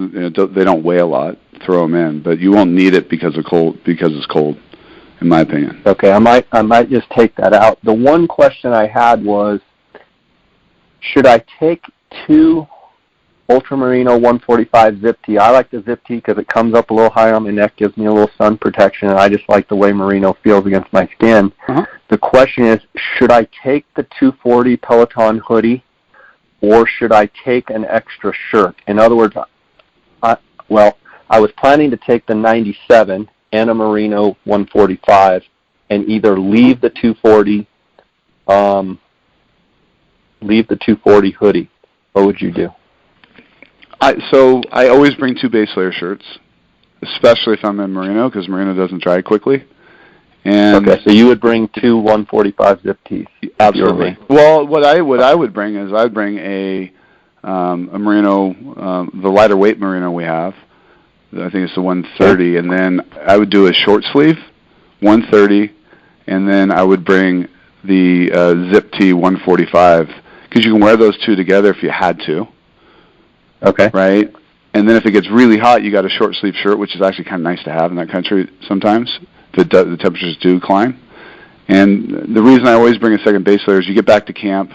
they don't weigh a lot. Throw them in, but you won't need it because it's cold, in my opinion. Okay, I might just take that out. The one question I had was, should I take 2 Ultramarino 145 Zip Tee? I like the Zip Tee because it comes up a little higher on my neck, gives me a little sun protection, and I just like the way Merino feels against my skin. Uh-huh. The question is, should I take the 240 Peloton hoodie, or should I take an extra shirt? In other words, I was planning to take the 97 and a Merino 145 and either leave the 240 hoodie. What would you do? So I always bring 2 base layer shirts, especially if I'm in Merino, because Merino doesn't dry quickly. And okay, so you would bring 2 145 Zip Tees. Absolutely. Well, what I would bring is I'd bring a Merino, the lighter weight Merino we have. I think it's the 130, and then I would do a short sleeve, 130, and then I would bring the Zip Tee 145, because you can wear those 2 together if you had to. Okay. Right? And then if it gets really hot, you got a short sleeve shirt, which is actually kind of nice to have in that country sometimes. The temperatures do climb. And the reason I always bring a second base layer is you get back to camp,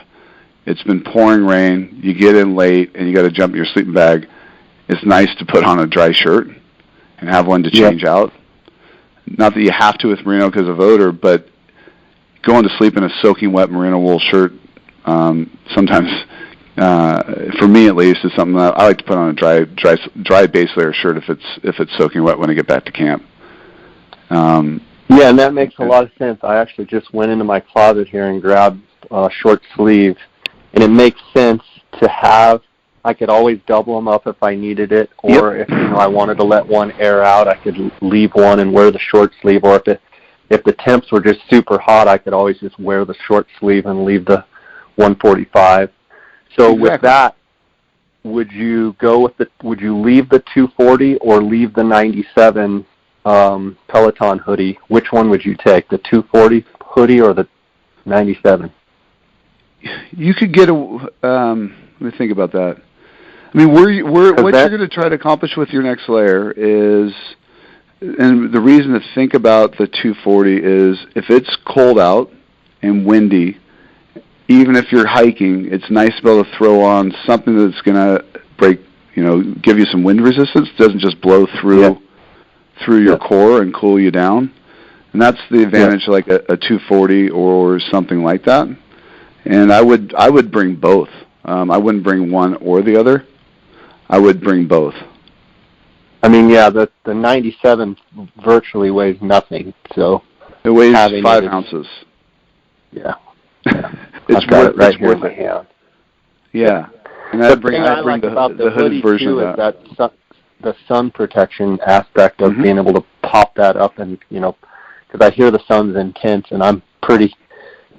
it's been pouring rain, you get in late, and you got to jump in your sleeping bag. It's nice to put on a dry shirt and have one to change out. Not that you have to with Merino because of odor, but going to sleep in a soaking wet Merino wool shirt sometimes, for me at least, is something that I like to put on a dry base layer shirt if it's soaking wet when I get back to camp. Yeah, and that makes a lot of sense. I actually just went into my closet here and grabbed a short sleeve, and it makes sense to have. I could always double them up if I needed it, or if I wanted to let one air out, I could leave one and wear the short sleeve. Or if the temps were just super hot, I could always just wear the short sleeve and leave the 145. So with that, would you leave the 240 or leave the 97 Peloton hoodie? Which one would you take, the 240 hoodie or the 97? You could get let me think about that. I mean, what you're going to try to accomplish with your next layer is, and the reason to think about the 240 is if it's cold out and windy, even if you're hiking, it's nice to be able to throw on something that's going to give you some wind resistance. It doesn't just blow through your core and cool you down. And that's the advantage of like a 240 or something like that. And I would bring both. I wouldn't bring one or the other. I would bring both. I mean, the 97 virtually weighs nothing, so it weighs 5 ounces. Yeah. It's I've got it right here in my hand. Yeah. And the thing I like about the hoodie version too is that the sun protection aspect of being able to pop that up, and because I hear the sun's intense, and I'm pretty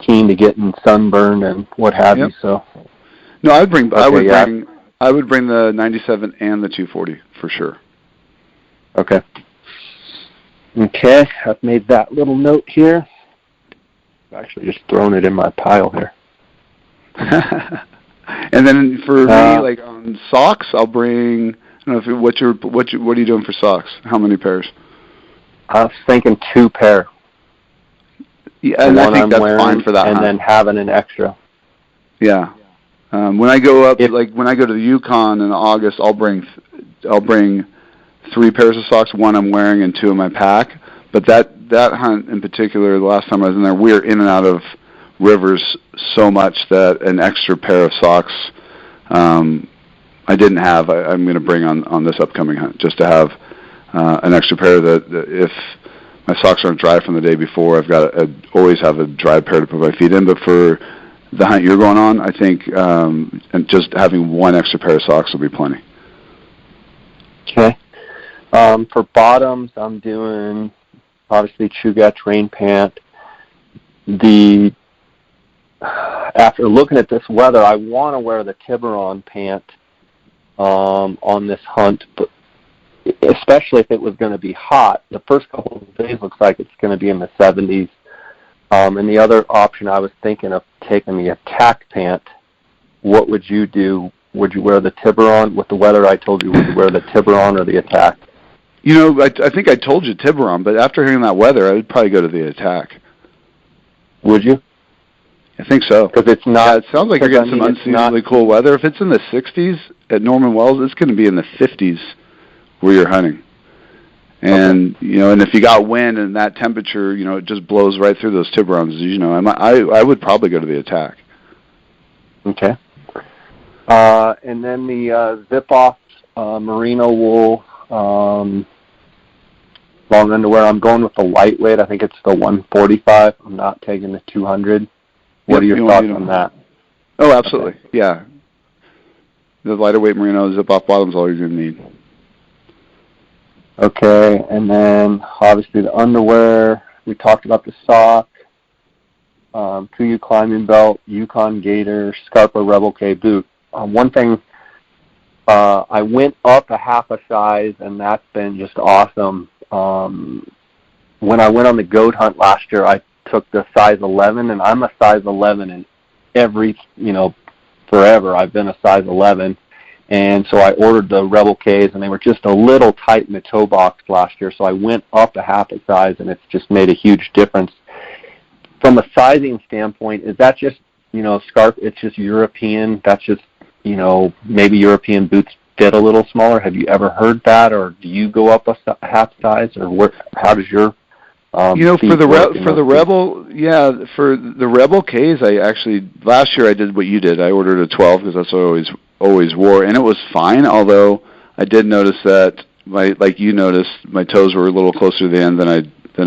keen to getting sunburned and what have you. So no, I would bring the 97 and the 240 for sure. Okay, I've made that little note here. I've actually just thrown it in my pile here. And then for me, like on socks, I'll bring. I don't know what are you doing for socks? How many pairs? I was thinking 2 pair. Yeah, and I think that's fine for that. And then having an extra. Yeah. When I go up, when I go to the Yukon in August, I'll bring 3 pairs of socks. 1 I'm wearing and 2 in my pack. But that hunt in particular, the last time I was in there, we were in and out of rivers so much that an extra pair of socks I didn't have. I'm going to bring on this upcoming hunt just to have an extra pair that if my socks aren't dry from the day before, I've got to always have a dry pair to put my feet in. But for the hunt you're going on, I think and just having 1 extra pair of socks will be plenty. Okay. For bottoms, I'm doing obviously Chugach rain pant. After looking at this weather, I want to wear the Tiburon pant on this hunt, but especially if it was going to be hot. The first couple of days looks like it's going to be in the 70s. And the other option I was thinking of taking the attack pant. What would you do would you wear the Tiburon? With the weather I told you, would you wear the Tiburon or the Attack? You know, I think I told you Tiburon, but after hearing that weather, I would probably go to the Attack. Would you? I think so. Because it's not. Yeah, it sounds like you're getting some unseasonably cool weather. If it's in the 60s at Norman Wells, it's going to be in the 50s where you're hunting. And, you know, and if you got wind and that temperature, you know, it just blows right through those Tiburons. You know, I would probably go to the Attack. Okay. And then the zip-off merino wool long underwear, I'm going with the lightweight. I think it's the 145. I'm not taking the 200. What are your thoughts on that? Oh, absolutely. Okay. Yeah. The lighter weight merino zip-off bottom's all you're going to need. Okay, and then obviously the underwear. We talked about the sock, KUIU climbing belt, Yukon gaiter, Scarpa Rebel K boot. One thing, I went up a half a size, and that's been just awesome. When I went on the goat hunt last year, I took the size 11, and I'm a size 11 in every, you know, forever. I've been a size 11. And so I ordered the Rebel Ks, and they were just a little tight in the toe box last year. So I went up a half a size, and it's just made a huge difference. From a sizing standpoint, is that just, you know, it's just European? That's just, you know, maybe European boots fit a little smaller? Have you ever heard that, or do you go up a half size, or how does your you know, for the Rebel Ks, I actually last year I did what you did. I ordered a 12 because that's what I always wore, and it was fine. Although I did notice that like you noticed, my toes were a little closer to the end than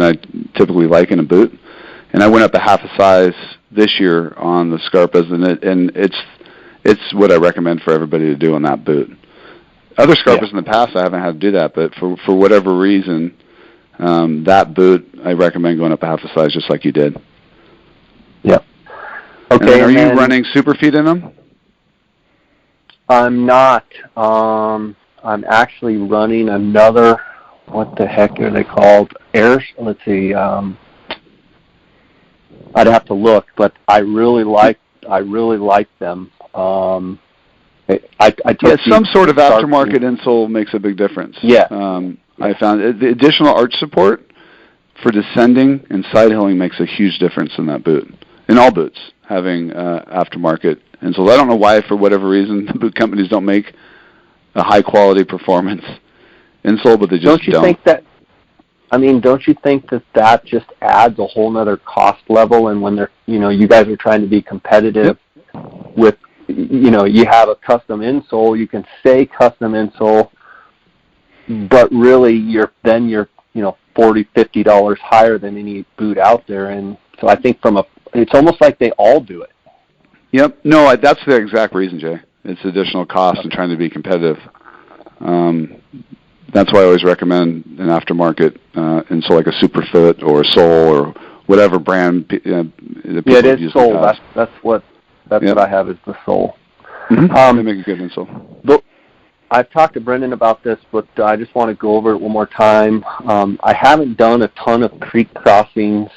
I typically like in a boot, and I went up a half a size this year on the Scarpas, and it's what I recommend for everybody to do on that boot. Other Scarpas in the past, I haven't had to do that, but for whatever reason, that boot, I recommend going up a half a size just like you did. Yep. Okay. And are you running Superfeet in them? I'm not. I'm actually running another, what the heck are they called? Let's see. I'd have to look, but I really like them. I took some sort of aftermarket insole makes a big difference. Yeah. I found the additional arch support for descending and side hilling makes a huge difference in that boot. In all boots, having aftermarket insoles. I don't know why, for whatever reason, the boot companies don't make a high quality performance insole, but they just don't. Don't you think that just adds a whole nother cost level? And when they're, you know, you guys are trying to be competitive with, you know, you have a custom insole, you can say custom insole, but really you're you know, $40, $50 higher than any boot out there. And so I think it's almost like they all do it. Yep. No, that's the exact reason, Jay. It's additional cost and trying to be competitive. That's why I always recommend an aftermarket insole, like a Superfit or a Sole or whatever brand. It is Sole. That's what I have is the Sole. Mm-hmm. They make a good insole. But I've talked to Brendan about this, but I just want to go over it one more time. I haven't done a ton of creek crossings,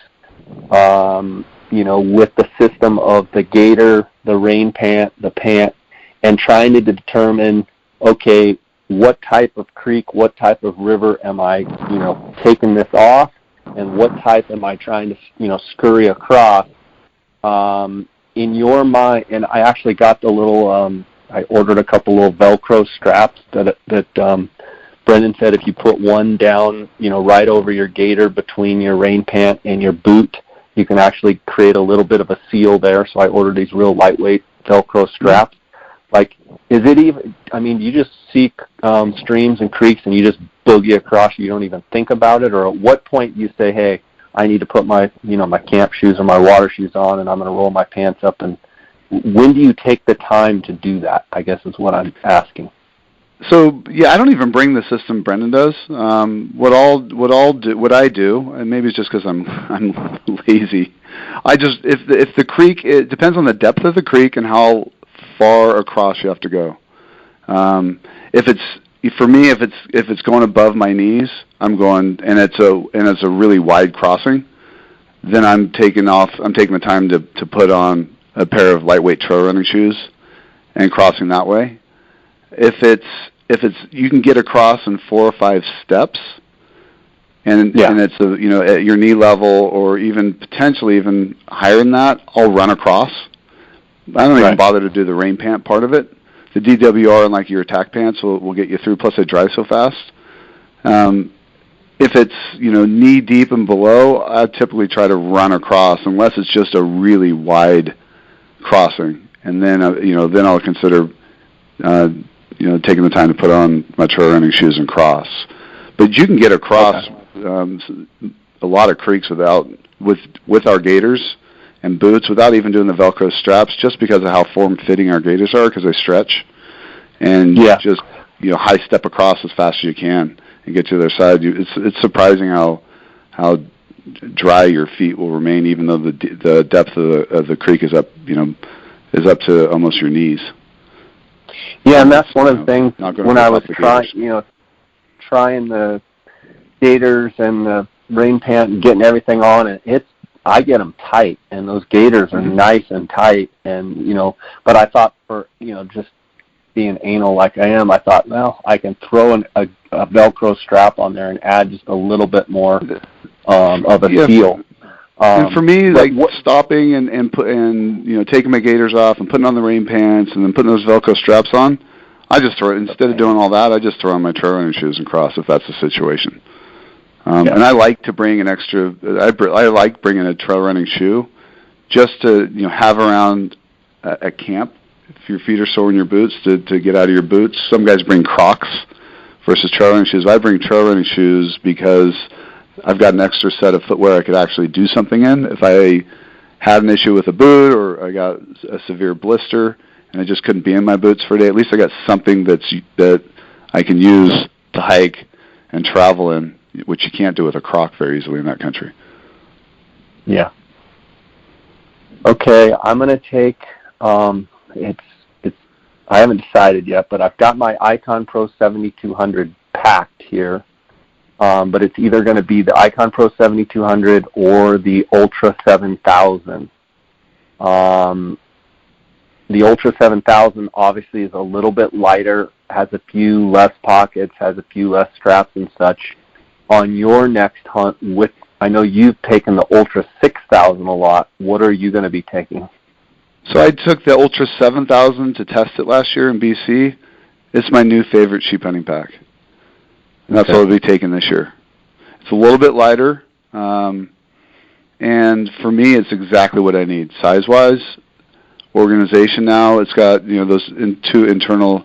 you know, with the system of the gaiter, the rain pant, the pant, and trying to determine, okay, what type of creek, what type of river am I, you know, taking this off, and what type am I trying to, you know, scurry across. In your mind, and I actually got the little, I ordered a couple little Velcro straps that Brendan said if you put one down, you know, right over your gaiter between your rain pant and your boot, you can actually create a little bit of a seal there. So I ordered these real lightweight Velcro straps. Like, is it even, I mean, you just see streams and creeks and you just boogie across, you don't even think about it? Or at what point you say, hey, I need to put my, you know, my camp shoes or my water shoes on and I'm going to roll my pants up? And when do you take the time to do that, I guess is what I'm asking. So, yeah, I don't even bring the system Brendan does. What I do, and maybe it's just because I'm lazy, if the creek, it depends on the depth of the creek and how far across you have to go. If it's going above my knees, I'm going, and it's a really wide crossing, then I'm taking the time to put on a pair of lightweight trail running shoes and crossing that way. If it's you can get across in 4 or 5 steps, and it's at your knee level or even potentially even higher than that, I'll run across. I don't even bother to do the rain pant part of it. The DWR and like your attack pants will get you through. Plus, they dry so fast. If it's knee deep and below, I typically try to run across unless it's just a really wide crossing, and then then I'll consider taking the time to put on my trail running shoes and cross. But you can get across a lot of creeks with our gaiters and boots without even doing the Velcro straps, just because of how form-fitting our gaiters are, because they stretch, and just high step across as fast as you can and get to their side. It's surprising how dry your feet will remain, even though the depth of the creek is up to almost your knees. Yeah, and that's one of the things when I was trying the gaiters and the rain pant and getting everything on, and I get them tight, and those gaiters are nice and tight, and but I thought for just being anal like I am, I thought, well, I can throw a Velcro strap on there and add just a little bit more of a feel. And for me, stopping and taking my gaiters off and putting on the rain pants and then putting those Velcro straps on, I just throw it. Instead of doing all that, I just throw on my trail running shoes and cross if that's the situation. And I like to bring an extra. I like bringing a trail running shoe, just to have around at camp. If your feet are sore in your boots, to get out of your boots. Some guys bring Crocs versus trail running shoes. I bring trail running shoes because I've got an extra set of footwear I could actually do something in. If I had an issue with a boot or I got a severe blister and I just couldn't be in my boots for a day, at least I got something that I can use to hike and travel in, which you can't do with a Croc very easily in that country. Yeah. Okay, I'm going to take, I haven't decided yet, but I've got my Icon Pro 7200 packed here, but it's either going to be the Icon Pro 7200 or the Ultra 7000. The Ultra 7000 obviously is a little bit lighter, has a few less pockets, has a few less straps and such. On your next hunt, I know you've taken the Ultra 6000 a lot. What are you going to be taking? So I took the Ultra 7000 to test it last year in BC. It's my new favorite sheep hunting pack. And that's what I'll be taking this year. It's a little bit lighter, and for me, it's exactly what I need. Size-wise, organization now, it's got those 2 internal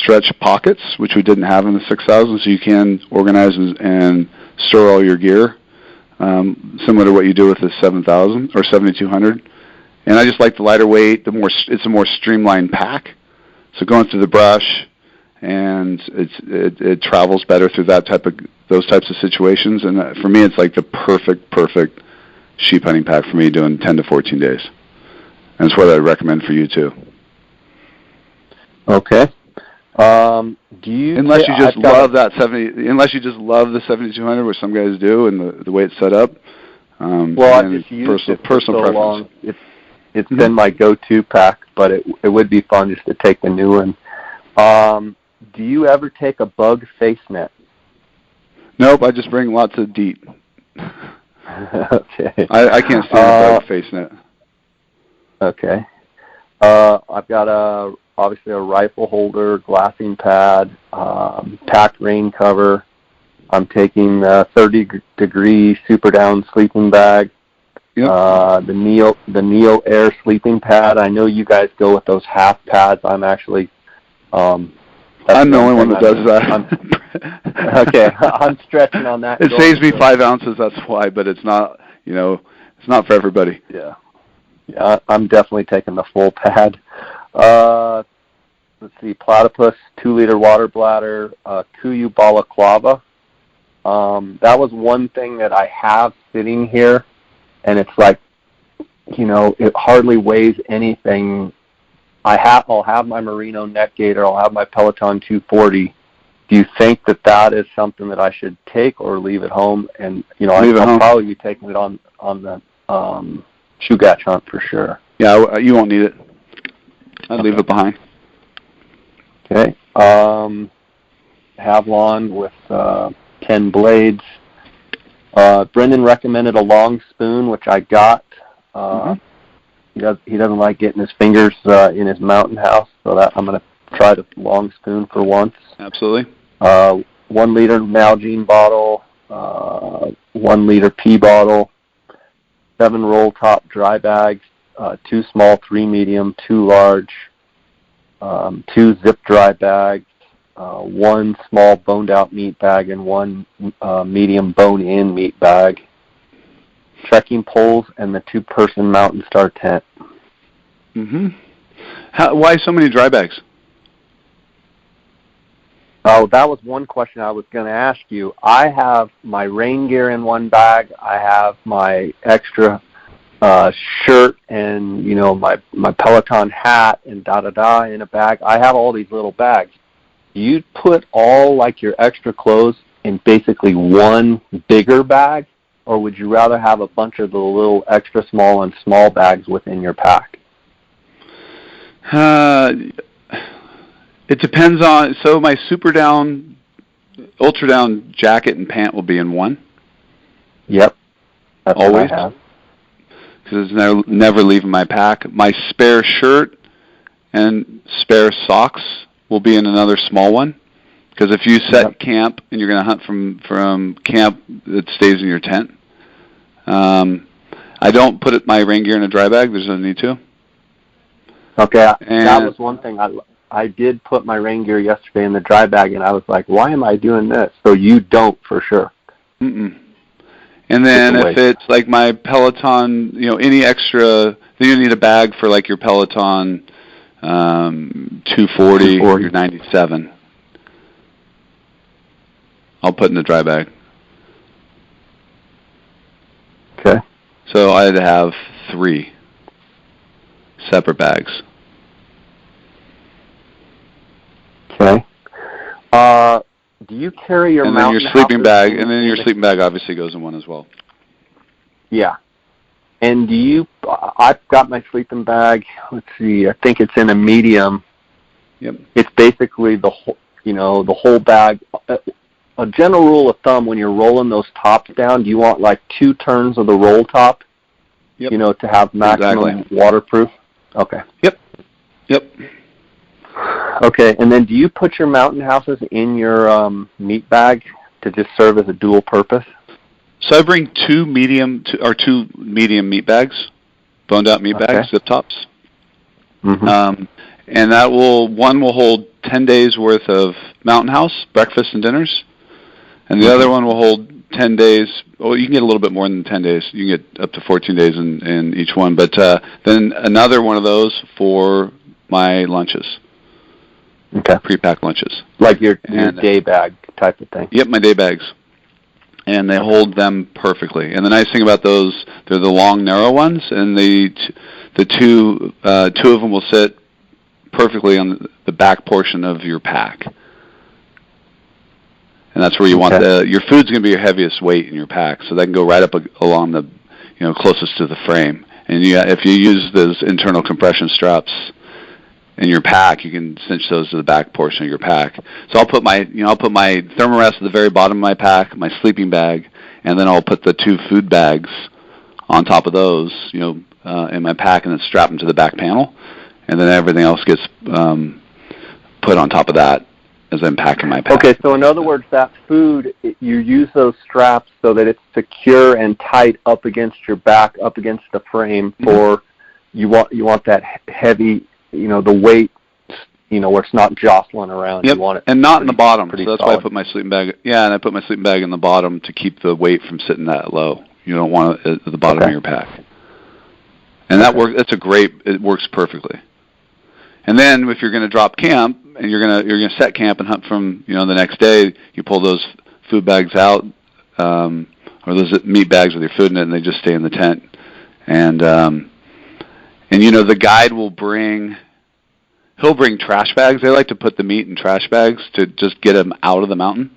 stretch pockets, which we didn't have in the 6000, so you can organize and store all your gear, similar to what you do with the 7000 or 7200. And I just like the lighter weight. It's a more streamlined pack, so going through the brush, and it travels better through those types of situations. And for me, it's like the perfect sheep hunting pack for me, doing 10 to 14 days. And it's what I recommend for you too. Okay. Unless you just love the 7200, which some guys do, and the way it's set up. I've just used it for so long. It's been my go-to pack, but it would be fun just to take the new one. Do you ever take a bug face net? Nope, I just bring lots of DEET. Okay. I can't stand a bug face net. Okay. I've got obviously a rifle holder, glassing pad, packed rain cover. I'm taking a 30-degree Super Down sleeping bag. Yep. The Neo Air sleeping pad. I know you guys go with those half pads. I'm actually I'm the only one that does that. Okay, I'm stretching on that. It saves me 5 ounces, that's why, but it's not, it's not for everybody. Yeah, I'm definitely taking the full pad. Let's see, platypus, 2-liter water bladder, KUIU balaclava. That was one thing that I have sitting here, and it's like, it hardly weighs anything. I'll have my Merino neck gaiter. I'll have my Peloton 240. Do you think that is something that I should take or leave at home? And I'll probably be taking it on the Chugach hunt for sure. Yeah, you won't need it. I'd leave it behind. Okay. Havlon with 10 blades. Brendan recommended a long spoon, which I got. He doesn't like getting his fingers in his mountain house, so that I'm going to try the long spoon for once. Absolutely. 1 liter Nalgene bottle, 1 liter pea bottle, 7 roll top dry bags, 2 small, 3 medium, 2 large, 2 zip dry bags, 1 small boned out meat bag, and 1 medium bone in meat bag, trekking poles, and the 2-person Mountain Star tent. Why so many dry bags? Oh, that was one question I was going to ask you. I have my rain gear in one bag. I have my extra shirt and, my Peloton hat and da-da-da in a bag. I have all these little bags. Do you put all, your extra clothes in basically one bigger bag, or would you rather have a bunch of the little extra small and small bags within your pack? It depends on, so my super down, ultra down jacket and pant will be in one. Yep. That's always. What I have. Because it's never leaving my pack. My spare shirt and spare socks will be in another small one. Because if you set camp and you're going to hunt from camp, it stays in your tent. I don't put my rain gear in a dry bag. There's no need to. Okay, that was one thing. I did put my rain gear yesterday in the dry bag, and I was like, why am I doing this? So you don't, for sure. And then if it's like my Peloton, any extra, then you need a bag for your Peloton 240 or your 97. I'll put in the dry bag. Okay. So I'd have 3 separate bags. Okay. Do you carry your mountain? And then your sleeping bag, sleeping bag obviously goes in one as well. Yeah. And I've got my sleeping bag. Let's see. I think it's in a medium. Yep. It's basically the whole bag. A general rule of thumb, when you're rolling those tops down, do you want 2 turns of the roll top? Yep. To have maximum waterproof. Okay. Yep. Okay, and then do you put your mountain houses in your meat bag to just serve as a dual purpose? So I bring 2 medium meat bags, boned out meat bags, zip tops. And one will hold 10 days worth of mountain house breakfast and dinners, and the other one will hold 10 days. Well, you can get a little bit more than 10 days. You can get up to 14 days in each one, but then another one of those for my lunches. Okay. Pre-packed lunches. Like your day bag type of thing. Yep, my day bags. And they hold them perfectly. And the nice thing about those, they're the long, narrow ones, and the two of them will sit perfectly on the back portion of your pack. And that's where you want your food's going to be your heaviest weight in your pack, so that can go right up along the, closest to the frame. And if you use those internal compression straps in your pack, you can cinch those to the back portion of your pack. So I'll put my thermarest at the very bottom of my pack, my sleeping bag, and then I'll put the 2 food bags on top of those, in my pack, and then strap them to the back panel, and then everything else gets put on top of that as I'm packing my pack. Okay, so in other words, that food, you use those straps so that it's secure and tight up against your back, up against the frame. For you want that heavy, the weight, where it's not jostling around. Yep. You want it and not in the bottom. So that's solid. why I put my sleeping bag. Yeah, and I put my sleeping bag in the bottom to keep the weight from sitting that low. You don't want it at the bottom of your pack. And that works. It works perfectly. And then if you're going to drop camp and you're going to set camp and hunt from the next day, you pull those food bags out, or those meat bags with your food in it, and they just stay in the tent. And the guide will bring trash bags. They like to put the meat in trash bags to just get them out of the mountain,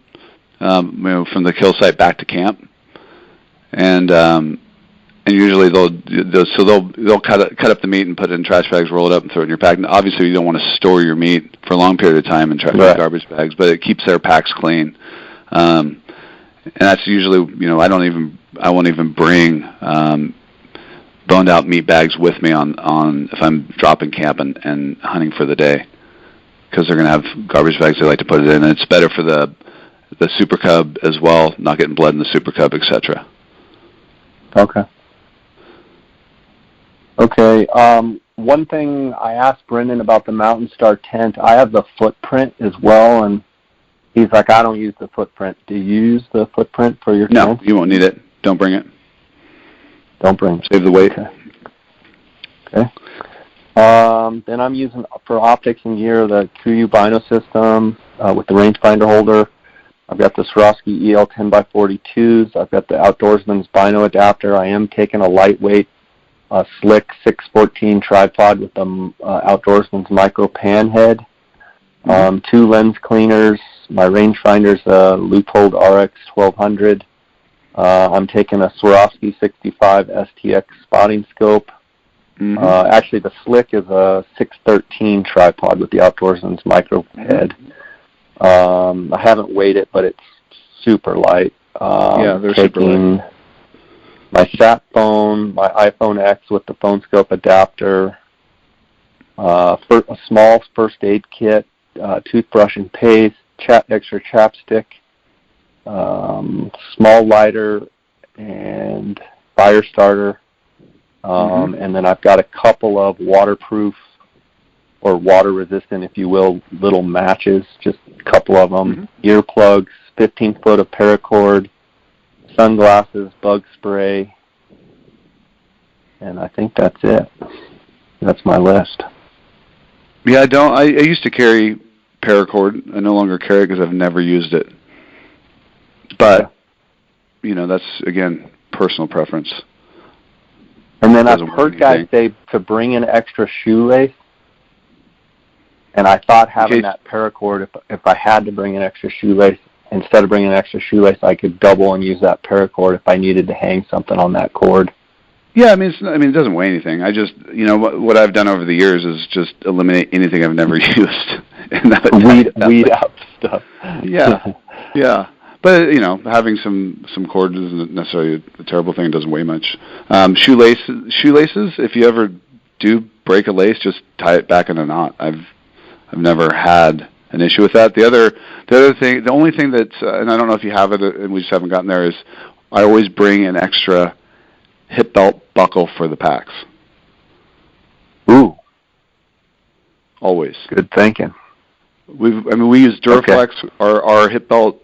from the kill site back to camp. And And usually they'll cut up the meat and put it in trash bags, roll it up, and throw it in your pack. And obviously, you don't want to store your meat for a long period of time in garbage bags, but it keeps their packs clean. And that's usually, I won't even bring boned out meat bags with me on if I'm dropping camp and hunting for the day, because they're going to have garbage bags they like to put it in, and it's better for the super cub as well, not getting blood in the super cub, etc. Okay. One thing I asked Brendan about the Mountain Star tent, I have the footprint as well, and he's like, I don't use the footprint. Do you use the footprint for your tent? No, you won't need it. Don't bring it. Don't bring it. Save the weight. Okay. Then I'm using, for optics and gear, the KUIU Bino system with the rangefinder holder. I've got the Swarovski EL 10x42s. I've got the Outdoorsman's Bino adapter. I am taking a lightweight slick 614 tripod with the Outdoorsman's micro pan head. 2 lens cleaners. My rangefinder's a Leupold RX 1200. I'm taking a Swarovski 65 STX spotting scope. Actually, the slick is a 613 tripod with the Outdoorsman's micro head. I haven't weighed it, but it's super light. They're super light. My sat phone, my iPhone X with the phone scope adapter, a small first aid kit, toothbrush and paste, extra chapstick, small lighter, and fire starter. And then I've got a couple of waterproof or water resistant, if you will, little matches, just a couple of them, earplugs, 15 foot of paracord, sunglasses, bug spray, and I think that's it. That's my list. Yeah, I used to carry paracord. I no longer carry it because I've never used it. But, that's, again, personal preference. And then I've heard guys say to bring an extra shoelace. And I thought having that paracord, if I had to bring an extra shoelace, instead of bringing an extra shoelace, I could double and use that paracord if I needed to hang something on that cord. Yeah, it doesn't weigh anything. I just, what I've done over the years is just eliminate anything I've never used. And weed out stuff. Yeah. But, having some cord isn't necessarily a terrible thing. It doesn't weigh much. Shoelaces, if you ever do break a lace, just tie it back in a knot. I've never had an issue with that. The only thing that's, and I don't know if you have it, and we just haven't gotten there, is I always bring an extra hip belt buckle for the packs. Ooh. Always. Good thinking. We use Duraflex. Okay. Our hip belt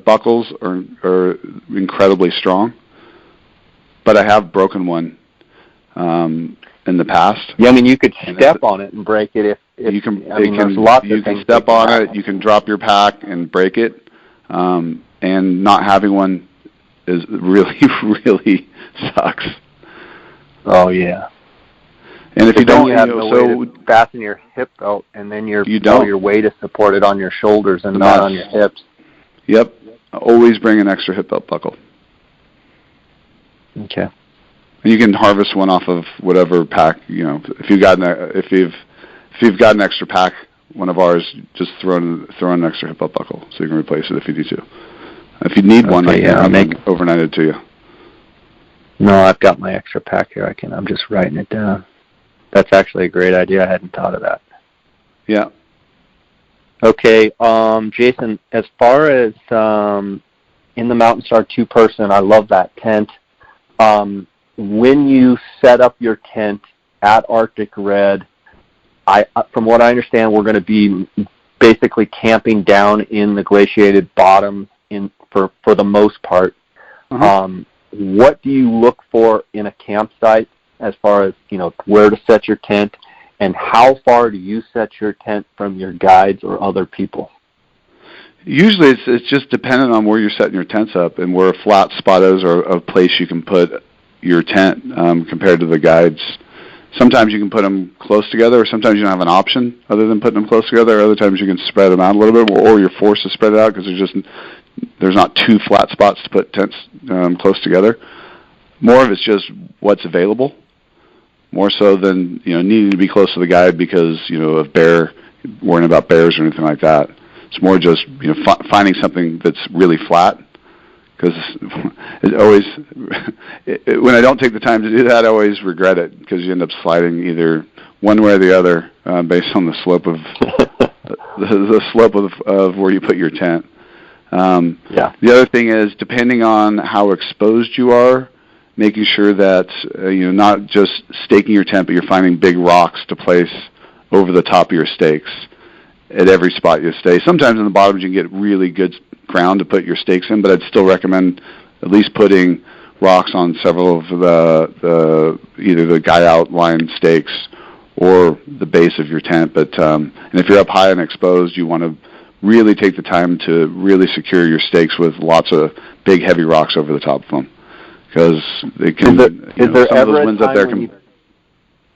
buckles are incredibly strong, but I have broken one in the past. Yeah, you could step on it and break it if you can. There's lots of things. You can step on it. You can drop your pack and break it, and not having one is really, really sucks. Oh yeah. And if you don't, you have no way to fasten your hip belt, and then your weight is supported on your shoulders and not on your hips. Yep. Always bring an extra hip belt buckle. Okay. And you can harvest one off of whatever pack, if you've got an extra pack, one of ours, just throw in an extra hip belt buckle so you can replace it if you need to. If you need one, I'll overnight it to you. No, I've got my extra pack here. I'm just writing it down. That's actually a great idea. I hadn't thought of that. Yeah. Okay, Jason, as far as in the Mountain Star 2-person, I love that tent. When you set up your tent at Arctic Red, from what I understand, we're going to be basically camping down in the glaciated bottom for the most part. What do you look for in a campsite as far as, where to set your tent, and how far do you set your tent from your guides or other people? Usually it's just dependent on where you're setting your tents up and where a flat spot is or a place you can put your tent compared to the guides. Sometimes you can put them close together, or sometimes you don't have an option other than putting them close together. Other times you can spread them out a little bit, or you're forced to spread it out because there's not 2 flat spots to put tents close together. more of it's just what's available, more so than needing to be close to the guide because of worrying about bears or anything like that. It's more just finding something that's really flat. Because it always, when I don't take the time to do that, I always regret it because you end up sliding either one way or the other based on the slope of the slope of where you put your tent. Yeah. The other thing is, depending on how exposed you are, making sure that you're not just staking your tent, but you're finding big rocks to place over the top of your stakes at every spot you stay. Sometimes in the bottoms you can get really good ground to put your stakes in, but I'd still recommend at least putting rocks on several of the either the guide outline stakes or the base of your tent. But and if you're up high and exposed, you want to really take the time to really secure your stakes with lots of big heavy rocks over the top of them, because they can is there some of ever those a winds up time there when can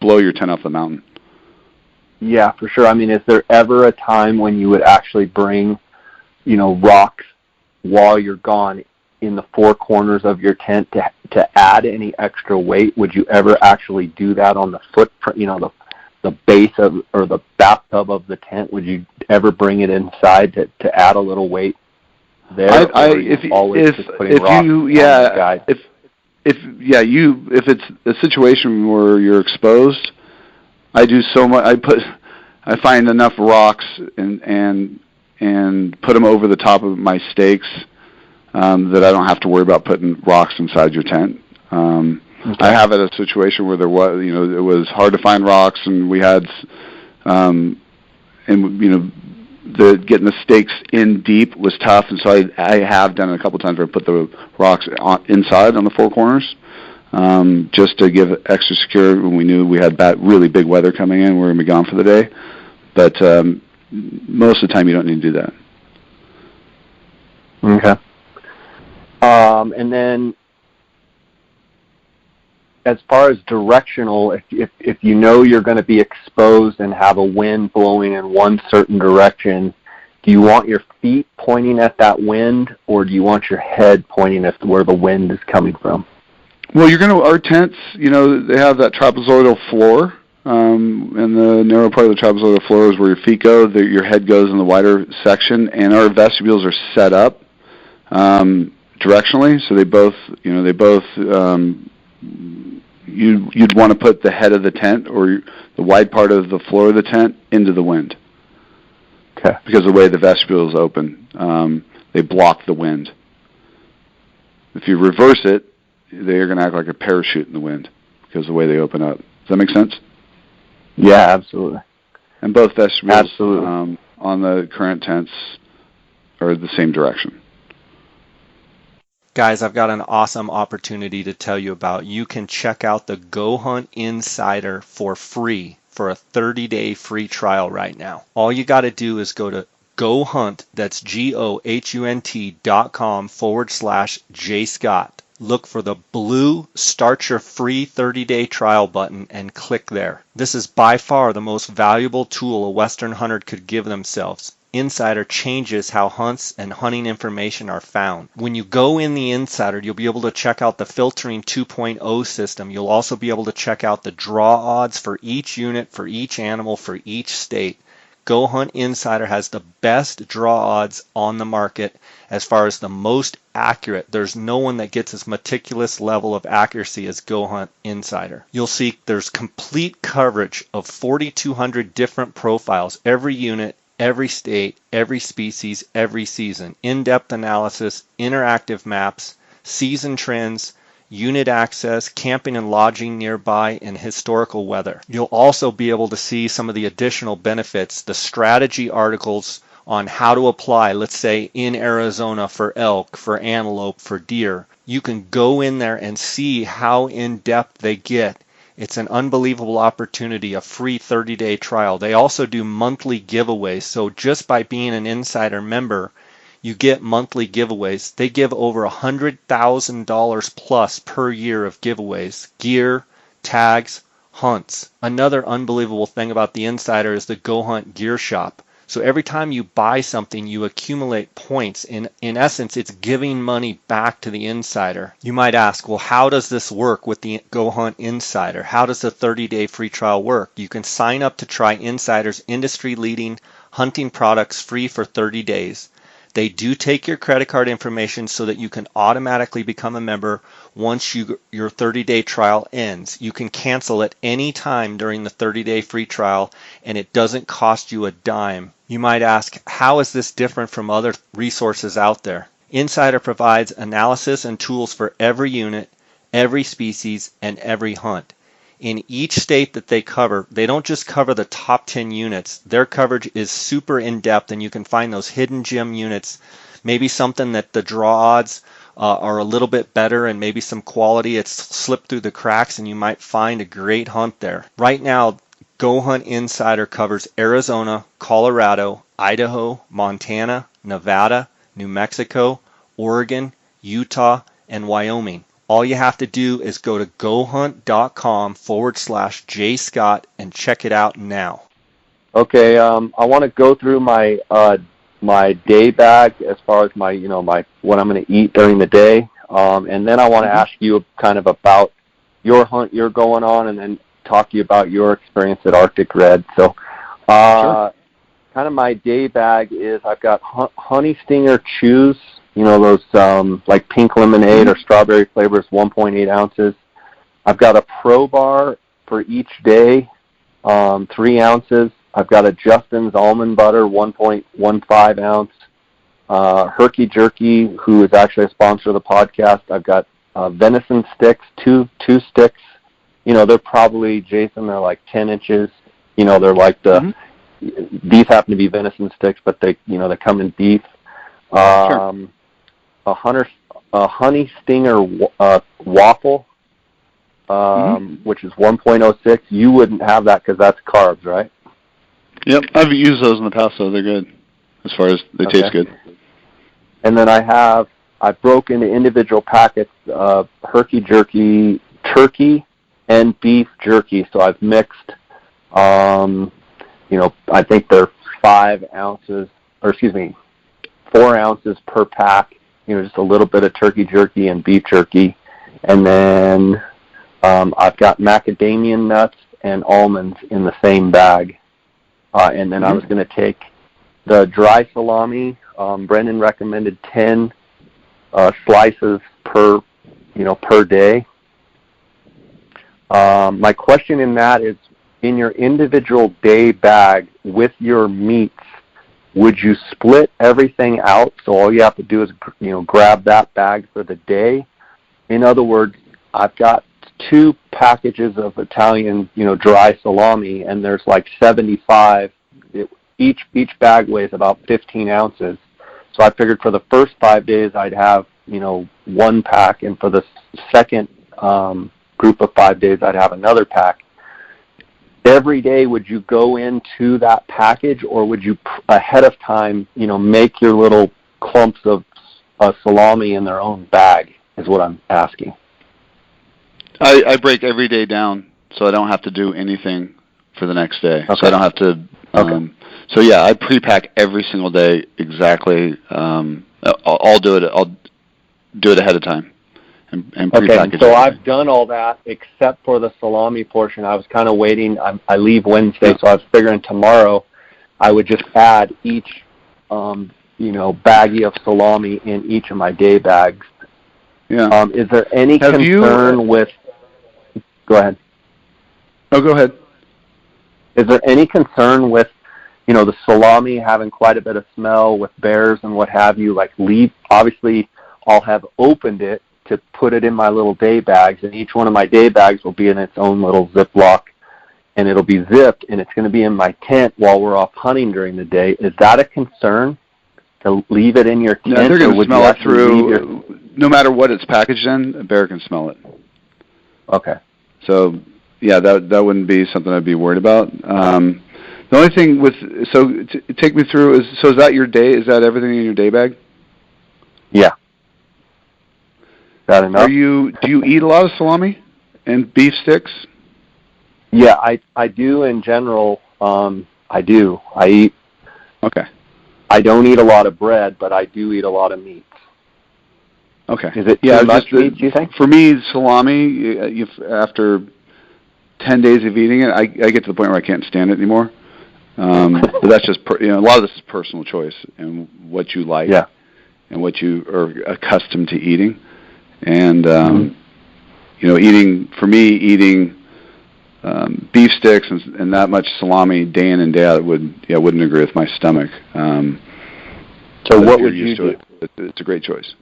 blow your tent off the mountain. Yeah, for sure. I mean, is there ever a time when you would actually bring rocks while you're gone in the four corners of your tent to add any extra weight? Would you ever actually do that on the footprint, the base of or the bathtub of the tent? Would you ever bring it inside to add a little weight there? If it's a situation where you're exposed, I do so much. I find enough rocks and put them over the top of my stakes that I don't have to worry about putting rocks inside your tent. Okay. I have had a situation where there was, it was hard to find rocks, and we had, getting the stakes in deep was tough, and so I have done it a couple of times where I put the rocks inside on the four corners, just to give it extra secure when we knew we had really big weather coming in. We're going to be gone for the day, but most of the time you don't need to do that. Okay. And then, as far as directional, if you're going to be exposed and have a wind blowing in one certain direction, do you want your feet pointing at that wind, or do you want your head pointing at where the wind is coming from? Well, our tents, they have that trapezoidal floor, and the narrow part of the trapezoidal floor is where your feet go. Your head goes in the wider section, and our vestibules are set up directionally, so you'd want to put the head of the tent or the wide part of the floor of the tent into the wind. Okay. Because the way the vestibules open, they block the wind. If you reverse it, they're going to act like a parachute in the wind because of the way they open up. Does that make sense? Yeah, absolutely. And both vestibules on the current tents are the same direction. Guys, I've got an awesome opportunity to tell you about. You can check out the Go Hunt Insider for free for a 30-day free trial right now. All you got to do is go to GoHunt, that's GOHUNT.com/JScott. Look for the blue Start Your Free 30-Day Trial button and click there. This is by far the most valuable tool a Western hunter could give themselves. Insider changes how hunts and hunting information are found. When you go in the Insider, you'll be able to check out the Filtering 2.0 system. You'll also be able to check out the draw odds for each unit, for each animal, for each state. Go Hunt Insider has the best draw odds on the market as far as the most accurate. There's no one that gets as meticulous level of accuracy as Go Hunt Insider. You'll see there's complete coverage of 4,200 different profiles, every unit, every state, every species, every season. In-depth analysis, interactive maps, season trends, unit access, camping and lodging nearby, and historical weather. You'll also be able to see some of the additional benefits, the strategy articles on how to apply, let's say in Arizona for elk, for antelope, for deer. You can go in there and see how in-depth they get. It's an unbelievable opportunity, a free 30-day trial. They also do monthly giveaways, so just by being an Insider member, you get monthly giveaways. They give over $100,000 plus per year of giveaways, gear, tags, hunts. Another unbelievable thing about the Insider is the Go Hunt Gear Shop. So every time you buy something, you accumulate points. In essence, it's giving money back to the insider. You might ask, well, how does this work with the Go Hunt Insider? How does the 30-day free trial work? You can sign up to try Insider's industry-leading hunting products free for 30 days. They do take your credit card information so that you can automatically become a member once your 30-day trial ends. You can cancel at any time during the 30-day free trial, and it doesn't cost you a dime. You might ask, how is this different from other resources out there? Insider provides analysis and tools for every unit, every species, and every hunt. In each state that they cover, they don't just cover the top 10 units. Their coverage is super in-depth, and you can find those hidden gem units, maybe something that the draw odds are a little bit better, and maybe some quality it's slipped through the cracks, and you might find a great hunt there. Right now, Go Hunt Insider covers Arizona, Colorado, Idaho, Montana, Nevada, New Mexico, Oregon, Utah, and Wyoming. All you have to do is go to gohunt.com/jscott and check it out now. Okay, I want to go through my my day bag as far as my what I'm going to eat during the day, and then I want to ask you kind of about your hunt you're going on, and then talk to you about your experience at Arctic Red. So, Sure. Kind of my day bag is I've got Honey Stinger Chews. Those like pink lemonade or strawberry flavors, 1.8 ounces. I've got a Pro Bar for each day, 3 ounces. I've got a Justin's Almond Butter, 1.15 ounce. Herky Jerky, who is actually a sponsor of the podcast. I've got venison sticks, two sticks. They're probably, Jason, they're like 10 inches. They're like these happen to be venison sticks, but they come in beef. Sure. A Honey Stinger waffle, which is 1.06. You wouldn't have that because that's carbs, right? Yep, I've used those in the past, so they're good as far as they taste good. And then I broke into individual packets of Herky Jerky turkey and beef jerky. So I've mixed, I think they're 4 ounces per pack. Just a little bit of turkey jerky and beef jerky. And then I've got macadamia nuts and almonds in the same bag. And then I was going to take the dry salami. Brendan recommended 10 slices per day. My question in that is, in your individual day bag with your meats, would you split everything out so all you have to do is grab that bag for the day? In other words, I've got 2 packages of Italian dry salami, and there's like 75. Each bag weighs about 15 ounces. So I figured for the first 5 days I'd have 1 pack, and for the second group of 5 days I'd have another pack. Every day, would you go into that package, or would you ahead of time, make your little clumps of salami in their own bag, is what I'm asking. I break every day down so I don't have to do anything for the next day. Okay. So I don't have to. So yeah, I pre-pack every single day exactly. I'll do it ahead of time. And okay, so I've done all that except for the salami portion. I was kind of waiting. I leave Wednesday, so I was figuring tomorrow I would just add each, baggie of salami in each of my day bags. Yeah. Is there any concern with? Go ahead. Oh, go ahead. Is there any concern with, the salami having quite a bit of smell with bears and what have you? Obviously, I'll have opened it to put it in my little day bags, and each one of my day bags will be in its own little Ziploc, and it'll be zipped, and it's going to be in my tent while we're off hunting during the day. Is that a concern, to leave it in your tent? Yeah, they're going to smell it through. No matter what it's packaged in, a bear can smell it. Okay. So, yeah, that wouldn't be something I'd be worried about. The only thing take me through, is that your day? Is that everything in your day bag? Yeah. That enough? Do you eat a lot of salami and beef sticks? Yeah, I do in general. I do. I eat Okay. I don't eat a lot of bread, but I do eat a lot of meats. Okay. Is it too much meat, do you think? For me, salami, after 10 days of eating it, I get to the point where I can't stand it anymore. But that's just, a lot of this is personal choice and what you like and what you are accustomed to eating. And, eating beef sticks and that much salami day in and day out wouldn't agree with my stomach. So what would you do? It's a great choice.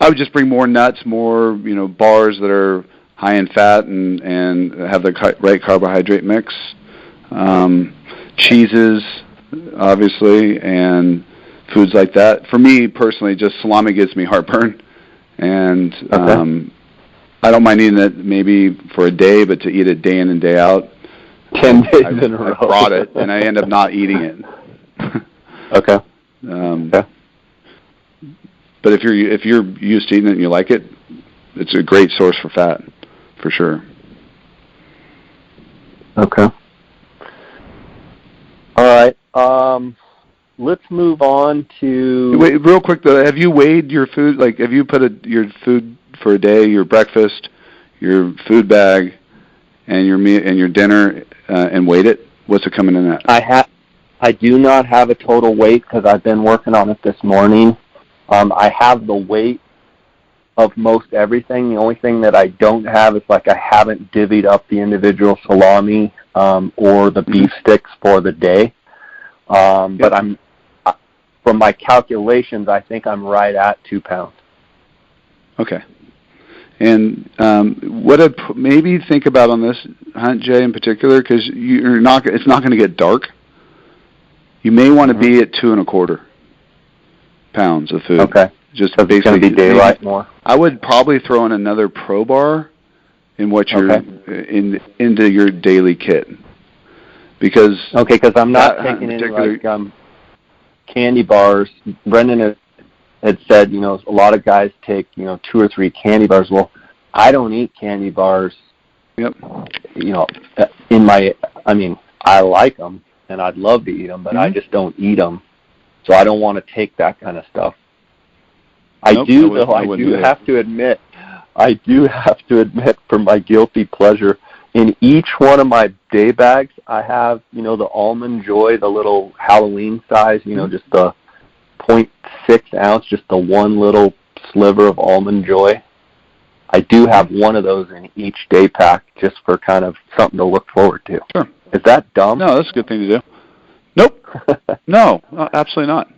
I would just bring more nuts, more bars that are high in fat and have the right carbohydrate mix. Cheeses, obviously, and foods like that. For me personally, just salami gives me heartburn, and I don't mind eating it maybe for a day, but to eat it day in and day out, 10 days in a row. I brought it, and I end up not eating it. Okay. But if you're used to eating it and you like it, it's a great source for fat, for sure. Okay. All right. Let's move on to. Wait, real quick though. Have you weighed your food? Like, have you put your food for a day, your breakfast, your food bag, and your meal and your dinner, and weighed it? What's it coming in at? I do not have a total weight because I've been working on it this morning. I have the weight of most everything. The only thing that I don't have is I haven't divvied up the individual salami or the beef sticks for the day. But from my calculations, I think I'm right at 2 pounds. Okay. And maybe think about on this hunt, Jay, in particular, because it's not going to get dark. You may want to be at 2 1/4 pounds of food. Okay. Just so it's going to be daylight more. I would probably throw in another Pro Bar in what you're into your daily kit, because I'm not taking in candy bars. Brendan had said a lot of guys take 2 or 3 candy bars. Well, I don't eat candy bars. Yep. I like them and I'd love to eat them, but I just don't eat them. So I don't want to take that kind of stuff. I do have to admit, for my guilty pleasure, in each one of my day bags, I have, the Almond Joy, the little Halloween size, just the 0.6 ounce, just the one little sliver of Almond Joy. I do have one of those in each day pack just for kind of something to look forward to. Sure. Is that dumb? No, that's a good thing to do. Nope. No, absolutely not.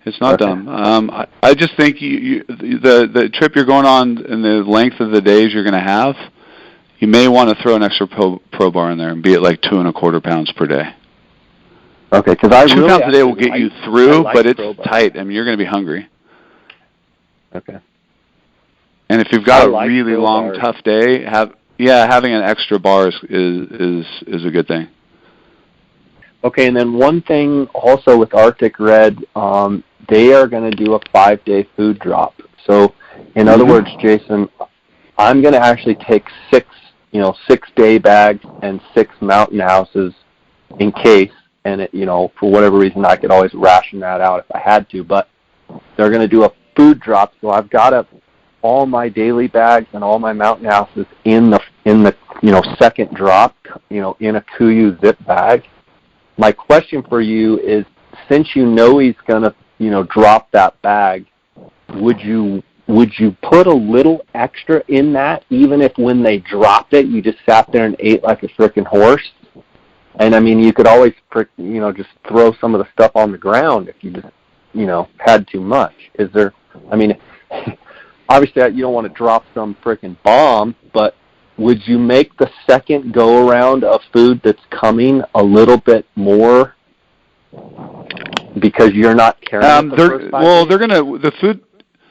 It's not dumb. I just think the trip you're going on and the length of the days you're going to have, you may want to throw an extra Pro Bar in there and be at 2 1/4 pounds per day. Okay, because 2 pounds a day will get you through, but it's tight. You're going to be hungry. Okay. And if you've got a really long, tough day, having an extra bar is a good thing. Okay, and then one thing also with Arctic Red, they are going to do a 5-day food drop. So, in other words, Jason, I'm going to actually take 6 day bags and 6 mountain houses in case, and for whatever reason, I could always ration that out if I had to. But they're going to do a food drop, so I've got all my daily bags and all my mountain houses in the second drop, in a KUIU zip bag. My question for you is, since he's going to, drop that bag, would you put a little extra in that, even if when they dropped it, you just sat there and ate like a frickin' horse? And you could always, just throw some of the stuff on the ground if you just, had too much. Is there? Obviously you don't want to drop some frickin' bomb, but would you make the second go-around of food that's coming a little bit more because you're not carrying the first 5 days?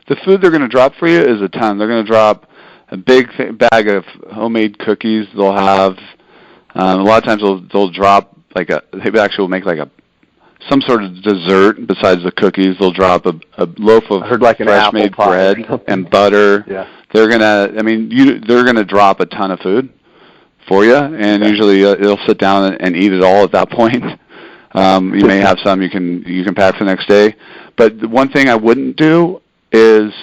The food they're going to drop for you is a ton. They're going to drop a big bag of homemade cookies. They'll have a lot of times they'll drop they actually will make some sort of dessert besides the cookies. They'll drop a loaf of fresh made bread and butter. Yeah. They're gonna drop a ton of food for you, and usually you'll sit down and eat it all at that point. You may have some you can pack the next day. But the one thing I wouldn't do is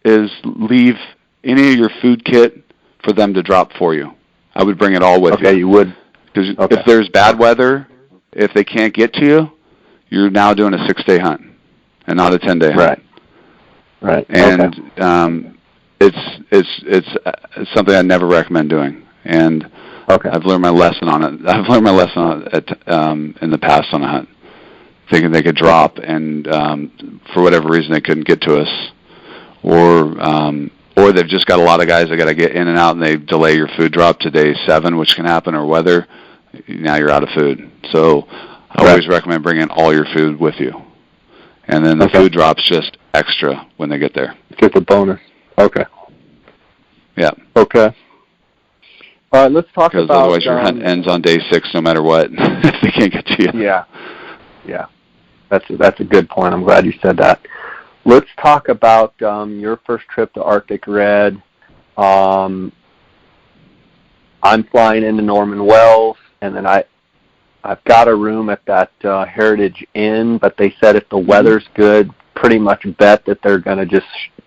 leave any of your food kit for them to drop for you. I would bring it all with you. Okay, you would. Because if there's bad weather, if they can't get to you, you're now doing a 6-day hunt and not a 10-day hunt. Right. And it's something I never recommend doing. And I've learned my lesson on it. I've learned my lesson on it in the past on a hunt, thinking they could drop, and for whatever reason they couldn't get to us, or they've just got a lot of guys that got to get in and out, and they delay your food drop to day 7, which can happen, or weather. Now you're out of food. So I always recommend bringing all your food with you, and then the food drop's just extra when they get there. Get the bonus. Okay. Yeah. Okay. All right, let's talk about... Because otherwise your hunt ends on day 6 no matter what, if they can't get to you. Yeah. That's a good point. I'm glad you said that. Let's talk about your first trip to Arctic Red. I'm flying into Norman Wells, and then I've got a room at that Heritage Inn, but they said if the weather's good, pretty much bet that they're going to just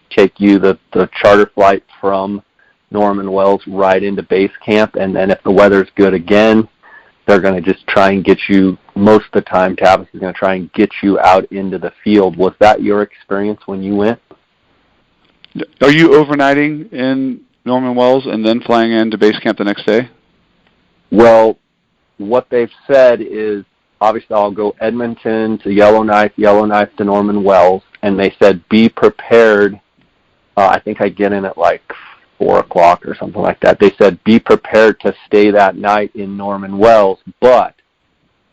take you the charter flight from Norman Wells right into base camp, and then if the weather's good again, they're going to just try and get you, most of the time Tavis is going to try and get you out into the field. Was that your experience when you went? Are you overnighting in Norman Wells and then flying into base camp the next day? Well, what they've said is, obviously I'll go Edmonton to Yellowknife to Norman Wells, and they said be prepared. I think I get in at like 4 o'clock or something like that. They said be prepared to stay that night in Norman Wells, but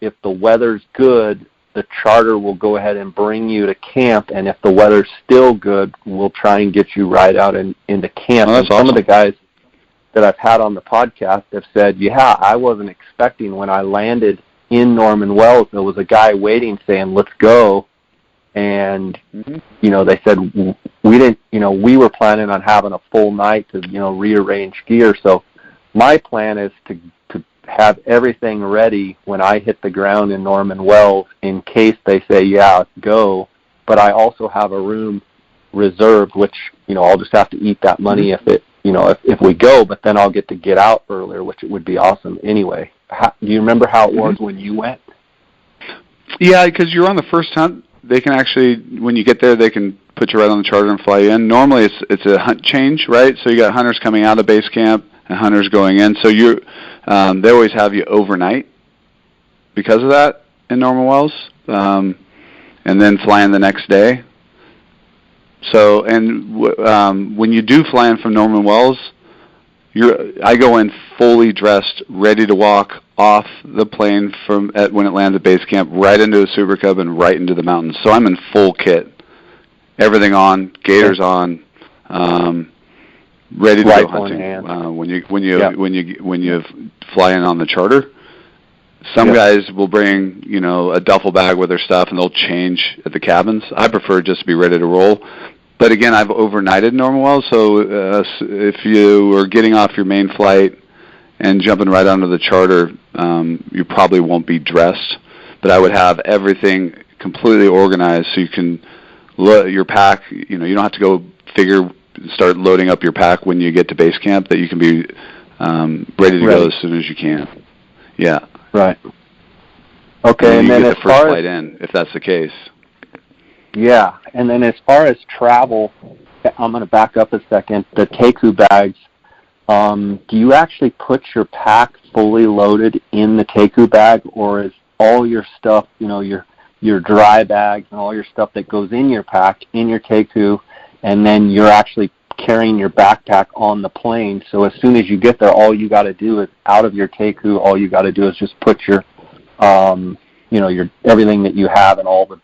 if the weather's good, the charter will go ahead and bring you to camp, and if the weather's still good, we'll try and get you right out into camp. Oh, and some of the guys that I've had on the podcast have said, I wasn't expecting when I landed in Norman Wells, there was a guy waiting saying, let's go. And, they said, we didn't, we were planning on having a full night to, rearrange gear. So my plan is to have everything ready when I hit the ground in Norman Wells in case they say, go. But I also have a room reserved, which, I'll just have to eat that money if we go, but then I'll get to get out earlier, which it would be awesome anyway. Do you remember how it was when you went? Yeah, because you're on the first hunt. They can actually, when you get there, they can put you right on the charter and fly you in. Normally, it's a hunt change, right? So you got hunters coming out of base camp and hunters going in. So they always have you overnight because of that in Norman Wells, and then flying the next day. So, and when you do fly in from Norman Wells, I go in fully dressed, ready to walk off the plane when it lands at base camp, right into a Super Cub and right into the mountains. So I'm in full kit, everything on, gaiters on, ready to go hunting. When you fly in on the charter, some guys will bring a duffel bag with their stuff and they'll change at the cabins. I prefer just to be ready to roll. But again, I've overnighted in Norman Wells, so if you are getting off your main flight and jumping right onto the charter, you probably won't be dressed. But I would have everything completely organized so you can your pack. You don't have to go start loading up your pack when you get to base camp. That you can be ready to go as soon as you can. Yeah. Right. Okay, and then get the first flight in, if that's the case. Yeah, and then as far as travel, I'm going to back up a second. The Teku bags, do you actually put your pack fully loaded in the Teku bag, or is all your stuff, your dry bags and all your stuff that goes in your pack in your Teku, and then you're actually carrying your backpack on the plane? So as soon as you get there, all you got to do is out of your Teku, all you got to do is just put your, your everything that you have and all the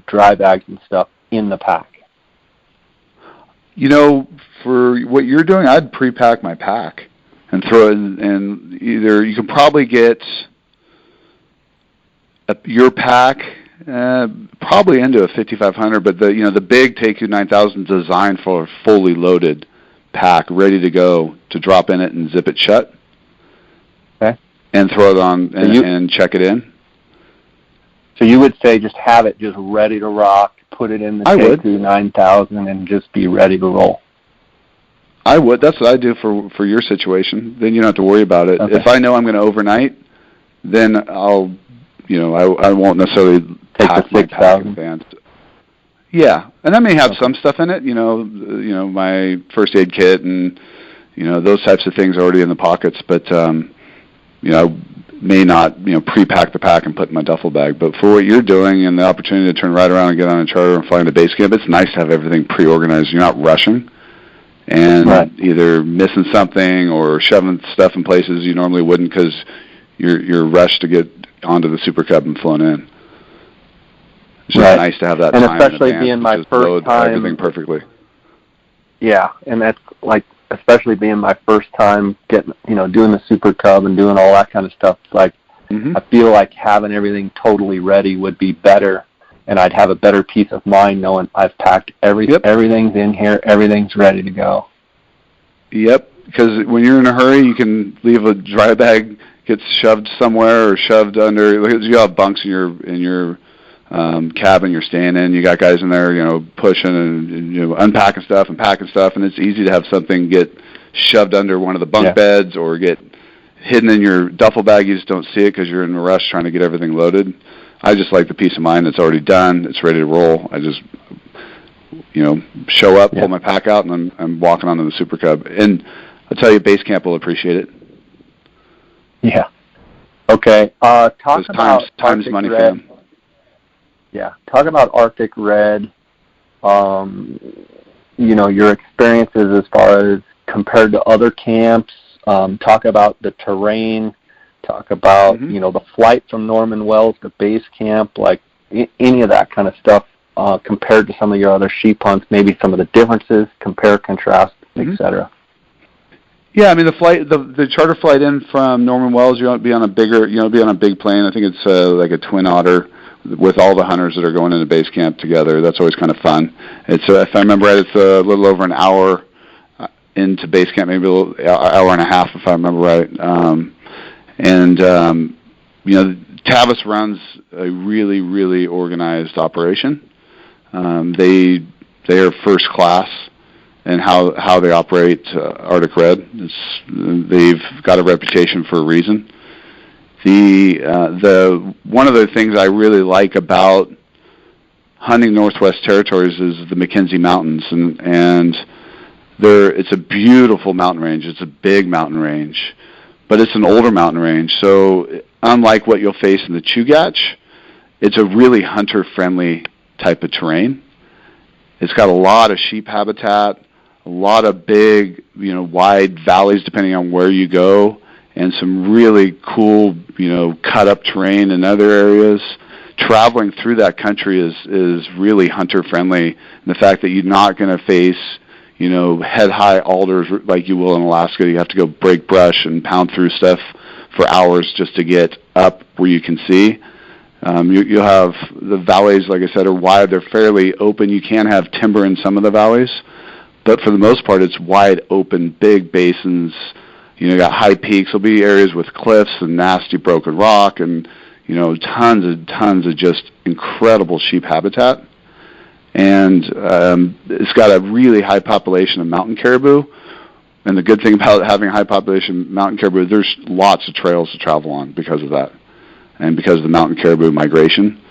dry bags and stuff in the pack. For what you're doing, I'd pre-pack my pack and throw it in either. You can probably get your pack probably into a 5500, but the big Teku 9000 designed for a fully loaded pack, ready to go to drop in it and zip it shut. Okay. And throw it on and check it in. So you would say just have it just ready to rock, put it in the KUIU 9000, and just be ready to roll. I would. That's what I do for your situation. Then you don't have to worry about it. Okay. If I know I'm going to overnight, then I'll, I won't necessarily take the 6,000 advance. Yeah, and I may have some stuff in it. My first aid kit and those types of things already in the pockets. But I may not pre-pack the pack and put in my duffel bag. But for what you're doing and the opportunity to turn right around and get on a charter and fly into base camp, it's nice to have everything pre-organized. You're not rushing and either missing something or shoving stuff in places you normally wouldn't because you're rushed to get onto the Super Cub and flown in. It's just nice to have that and time especially in advance being my to first load time, everything perfectly. Yeah, and that's especially being my first time getting, doing the Super Cub and doing all that kind of stuff. It's like, I feel like having everything totally ready would be better, and I'd have a better peace of mind knowing I've packed everything's in here, everything's ready to go. Yep, because when you're in a hurry, you can leave a dry bag, gets shoved somewhere or shoved under. You have bunks in your cabin you're staying in. You got guys in there, pushing and unpacking stuff and packing stuff, and it's easy to have something get shoved under one of the bunk beds or get hidden in your duffel bag. You just don't see it because you're in a rush trying to get everything loaded. I just like the peace of mind. It's already done. It's ready to roll. I just, show up, pull my pack out, and I'm walking onto the Super Cub. And I'll tell you, base camp will appreciate it. Yeah. Okay. Talk about time's money for them. Yeah. Talk about Arctic Red. Your experiences as far as compared to other camps. Talk about the terrain. Talk about, the flight from Norman Wells to base camp, like any of that kind of stuff compared to some of your other sheep hunts, maybe some of the differences, compare, contrast, etc. Yeah, I mean the charter flight in from Norman Wells, you want to be on a big plane. I think it's like a Twin Otter with all the hunters that are going into base camp together. That's always kind of fun. It's if I remember right, it's a little over an hour into base camp, maybe an hour and a half if I remember right. Tavis runs a really, really organized operation. They are first class in how they operate Arctic Red. They've got a reputation for a reason. The one of the things I really like about hunting Northwest Territories is the McKenzie Mountains, and it's a beautiful mountain range. It's a big mountain range, but it's an older mountain range. So unlike what you'll face in the Chugach, it's a really hunter-friendly type of terrain. It's got a lot of sheep habitat, a lot of big, wide valleys depending on where you go, and some really cool, cut-up terrain in other areas. Traveling through that country is really hunter-friendly. And the fact that you're not going to face, head-high alders like you will in Alaska. You have to go break brush and pound through stuff for hours just to get up where you can see. You'll have the valleys, like I said, are wide. They're fairly open. You can have timber in some of the valleys, but for the most part, it's wide open, big basins. You got high peaks. There'll be areas with cliffs and nasty broken rock, and tons of just incredible sheep habitat. And it's got a really high population of mountain caribou. And the good thing about having a high population of mountain caribou, there's lots of trails to travel on because of that, and because of the mountain caribou migration,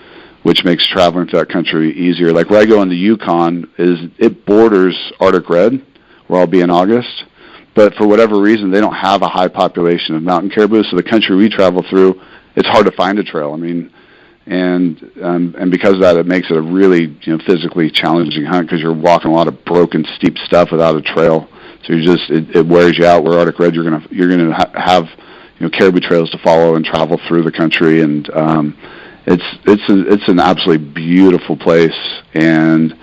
which makes traveling to that country easier. Like where I go in the Yukon, it borders Arctic Red, where I'll be in August. But for whatever reason, they don't have a high population of mountain caribou, so the country we travel through, it's hard to find a trail. I mean, and because of that, it makes it a really physically challenging hunt because you're walking a lot of broken, steep stuff without a trail. So it wears you out. Where Arctic Red, you're gonna have caribou trails to follow and travel through the country, and it's an absolutely beautiful place. And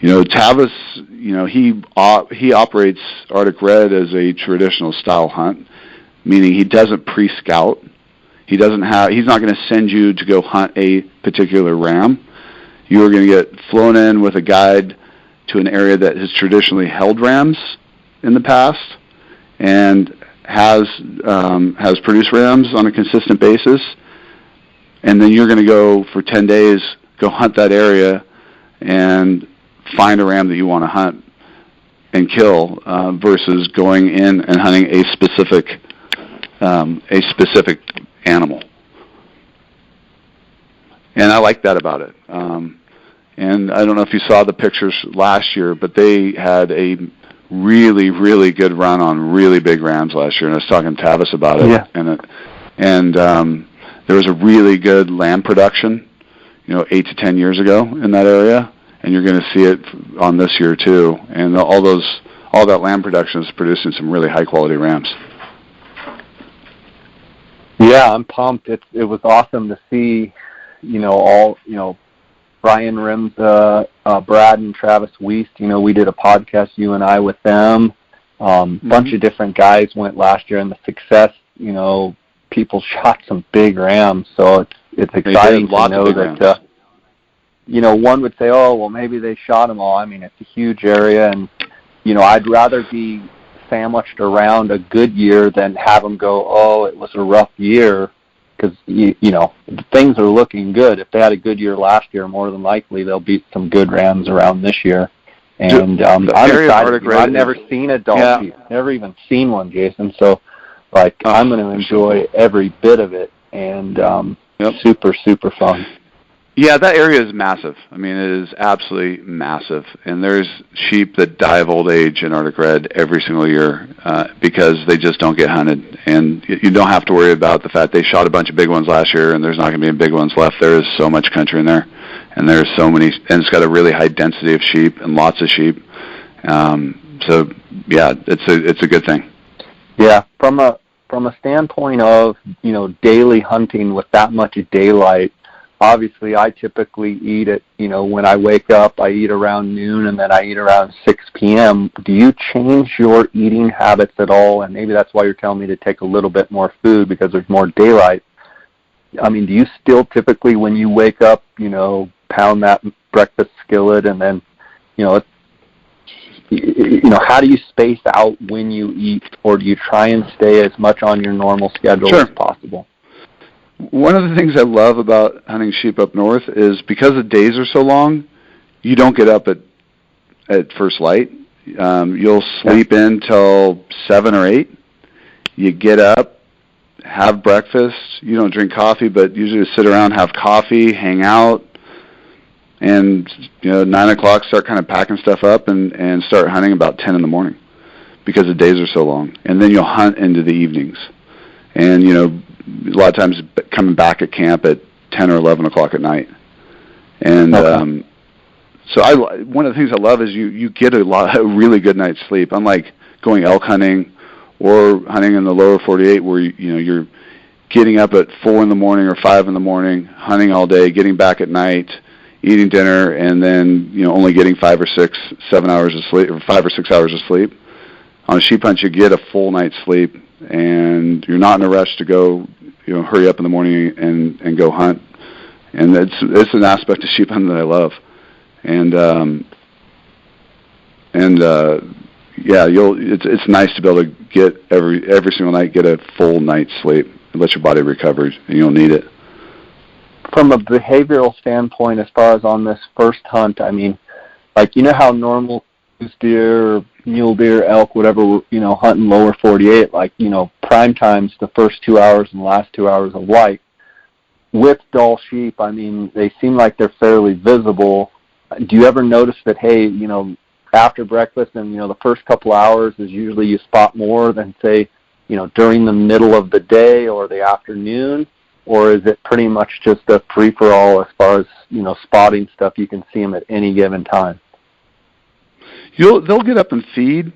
Tavis, he operates Arctic Red as a traditional style hunt, meaning he doesn't pre-scout. He's not going to send you to go hunt a particular ram. You are going to get flown in with a guide to an area that has traditionally held rams in the past and has produced rams on a consistent basis. and then you're going to go for 10 days, go hunt that area, and find a ram that you want to hunt and kill, versus going in and hunting a specific animal. And I like that about it. And I don't know if you saw the pictures last year, but they had a really, really good run on really big rams last year. And I was talking to Tavis about it. Yeah. And there was a really good lamb production, 8 to 10 years ago in that area. And you're going to see it on this year too. And all that lamb production is producing some really high quality rams. Yeah, I'm pumped. It was awesome to see, Brian Rims, Brad and Travis Wiest. We did a podcast, you and I, with them. Bunch of different guys went last year, and the success, people shot some big rams. So it's exciting to know that. One would say, oh, well, maybe they shot them all. I mean, it's a huge area, and I'd rather be sandwiched around a good year than have them go, oh, it was a rough year, because things are looking good. If they had a good year last year, more than likely they'll beat some good rams around this year. And I'm excited. I've never seen a Dall Sheep, never even seen one, Jason. So, I'm going to enjoy every bit of it, and super, super fun. Yeah, that area is massive. I mean, it is absolutely massive. And there's sheep that die of old age in Arctic Red every single year because they just don't get hunted. And you don't have to worry about the fact they shot a bunch of big ones last year and there's not going to be any big ones left. There is so much country in there. And there's so many, and it's got a really high density of sheep and lots of sheep. So, yeah, it's a good thing. Yeah, from a standpoint of, daily hunting with that much daylight, obviously, I typically eat at, when I wake up, I eat around noon, and then I eat around 6 p.m. Do you change your eating habits at all? And maybe that's why you're telling me to take a little bit more food, because there's more daylight. I mean, do you still typically, when you wake up, pound that breakfast skillet, and then, how do you space out when you eat, or do you try and stay as much on your normal schedule as possible? One of the things I love about hunting sheep up north is because the days are so long, you don't get up at first light. You'll sleep in till 7 or 8. You get up, have breakfast. You don't drink coffee, but usually sit around, have coffee, hang out, and 9 o'clock start kind of packing stuff up and start hunting about 10 in the morning because the days are so long. And then you'll hunt into the evenings. And, a lot of times coming back at camp at 10 or 11 o'clock at night. And so one of the things I love is you get a really good night's sleep, unlike going elk hunting or hunting in the lower 48 where you're getting up at 4 in the morning or 5 in the morning, hunting all day, getting back at night, eating dinner, and then only getting 5 or 6, 7 hours of sleep, or 5 or 6 hours of sleep. On a sheep hunt, you get a full night's sleep, and you're not in a rush to go, hurry up in the morning and go hunt. And it's an aspect of sheep hunting that I love. And it's nice to be able to get every single night, get a full night's sleep and let your body recover, and you don't need it. From a behavioral standpoint, as far as on this first hunt, I mean, how normal goose deer, mule deer, elk, whatever, hunting lower 48, prime time's the first 2 hours and the last 2 hours of light. With Dall sheep, I mean, they seem like they're fairly visible. Do you ever notice that, hey, after breakfast and, the first couple hours is usually you spot more than, say, during the middle of the day or the afternoon? Or is it pretty much just a free-for-all as far as, spotting stuff? You can see them at any given time. They'll get up and feed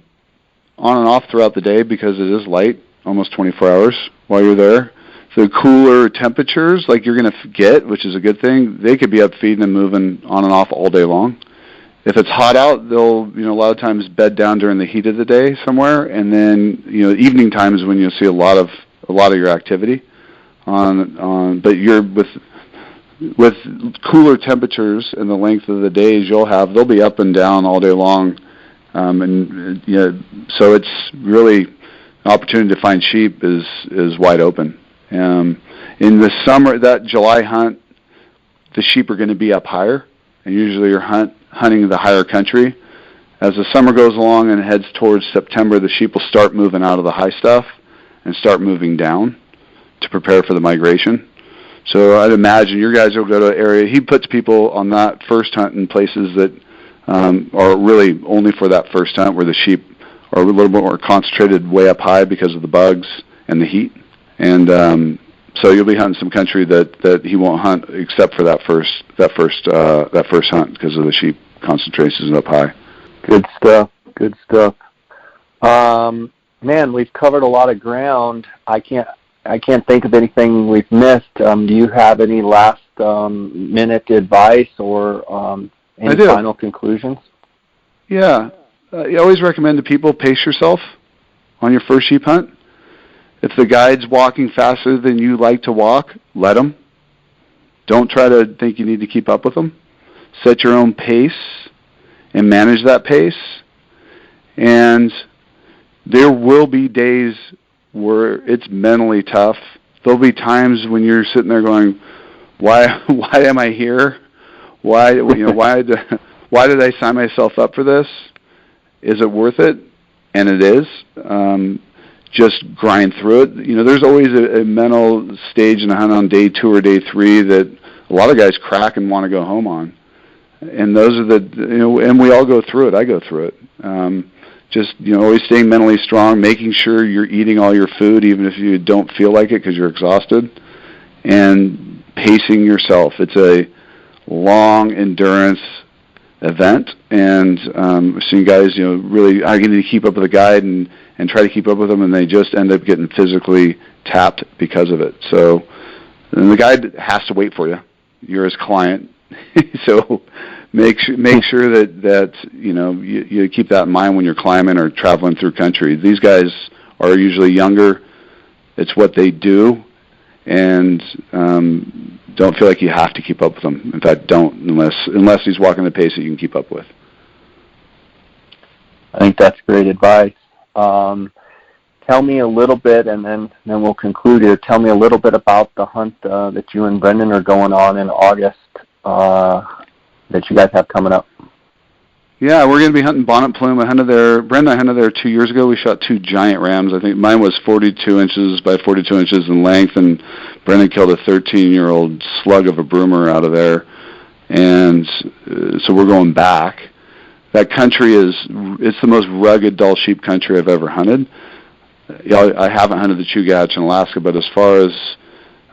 on and off throughout the day because it is light, almost 24 hours while you're there. So cooler temperatures, like you're going to get, which is a good thing, they could be up feeding and moving on and off all day long. If it's hot out, they'll, a lot of times bed down during the heat of the day somewhere, and then, evening time is when you'll see a lot of your activity. But you're with cooler temperatures and the length of the days they'll be up and down all day long, so it's really an opportunity to find sheep is wide open. And In the summer, that July hunt, the sheep are going to be up higher, and usually you're hunting the higher country. As the summer goes along and heads towards September, the sheep will start moving out of the high stuff and start moving down to prepare for the migration. So I'd imagine your guys will go to an area. He puts people on that first hunt in places that are really only for that first hunt, where the sheep are a little bit more concentrated way up high because of the bugs and the heat. And so you'll be hunting some country that he won't hunt except for that first hunt because of the sheep concentrations up high. Good stuff. Man, we've covered a lot of ground. I can't think of anything we've missed. Do you have any last minute advice or any final conclusions? Yeah. I always recommend to people, pace yourself on your first sheep hunt. If the guide's walking faster than you like to walk, let him. Don't try to think you need to keep up with them. Set your own pace and manage that pace. And there will be days where it's mentally tough. There'll be times when you're sitting there going, why am I here? Why did I sign myself up for this? Is it worth it? And it is. Just grind through it. There's always a mental stage in a hunt on day 2 or day 3 that a lot of guys crack and want to go home on. And those are and we all go through it. I go through it. Just, always staying mentally strong, making sure you're eating all your food, even if you don't feel like it because you're exhausted, and pacing yourself. It's a long endurance event, and I've seen guys, really, I need to keep up with the guide and try to keep up with them, and they just end up getting physically tapped because of it. So, and the guide has to wait for you. You're his client. So make sure that you keep that in mind when you're climbing or traveling through country. These guys are usually younger. It's what they do, and don't feel like you have to keep up with them. In fact, don't unless he's walking the pace that you can keep up with. I think that's great advice. Tell me a little bit, and then we'll conclude here. Tell me a little bit about the hunt that you and Brendan are going on in August. That you guys have coming up. Yeah, we're going to be hunting bonnet plume. Brendan and I hunted there 2 years ago. We shot 2 giant rams. I think mine was 42 inches by 42 inches in length, and Brendan killed a 13-year-old slug of a broomer out of there. And so we're going back. That country it's the most rugged Dall sheep country I've ever hunted. I haven't hunted the Chugach in Alaska, but as far as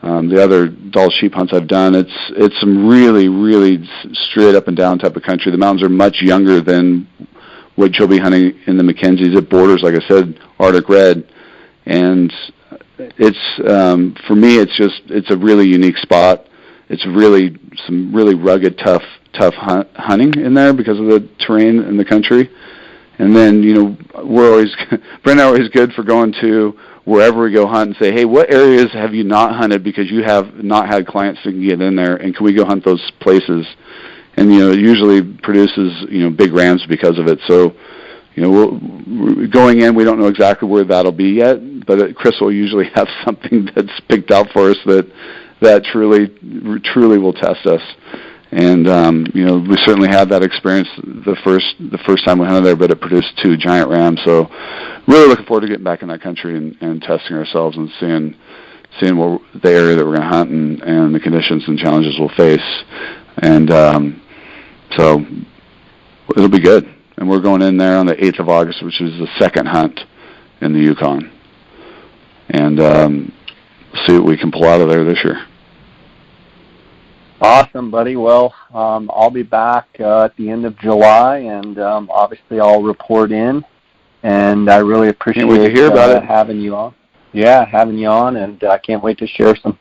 the other Dall sheep hunts I've done, it's some really, really straight up and down type of country. The mountains are much younger than what you'll be hunting in the Mackenzies. It borders, like I said, Arctic red, and it's for me, it's a really unique spot. It's really some really rugged, tough hunting in there because of the terrain in the country. And then Brendan and I are always good for going to wherever we go hunt and say, hey, what areas have you not hunted because you have not had clients that can get in there, and can we go hunt those places? And it usually produces big rams because of it. So going in, we don't know exactly where that'll be yet, but Chris will usually have something that's picked out for us that truly will test us. And we certainly had that experience the first time we hunted there, but it produced 2 giant rams. So really looking forward to getting back in that country and testing ourselves and seeing what the area that we're going to hunt and the conditions and challenges we'll face. And so it'll be good. And we're going in there on the 8th of August, which is the second hunt in the Yukon. And see what we can pull out of there this year. Awesome, buddy. Well, I'll be back at the end of July, and obviously I'll report in. And I really appreciate having you on. Yeah, having you on, and I can't wait to share some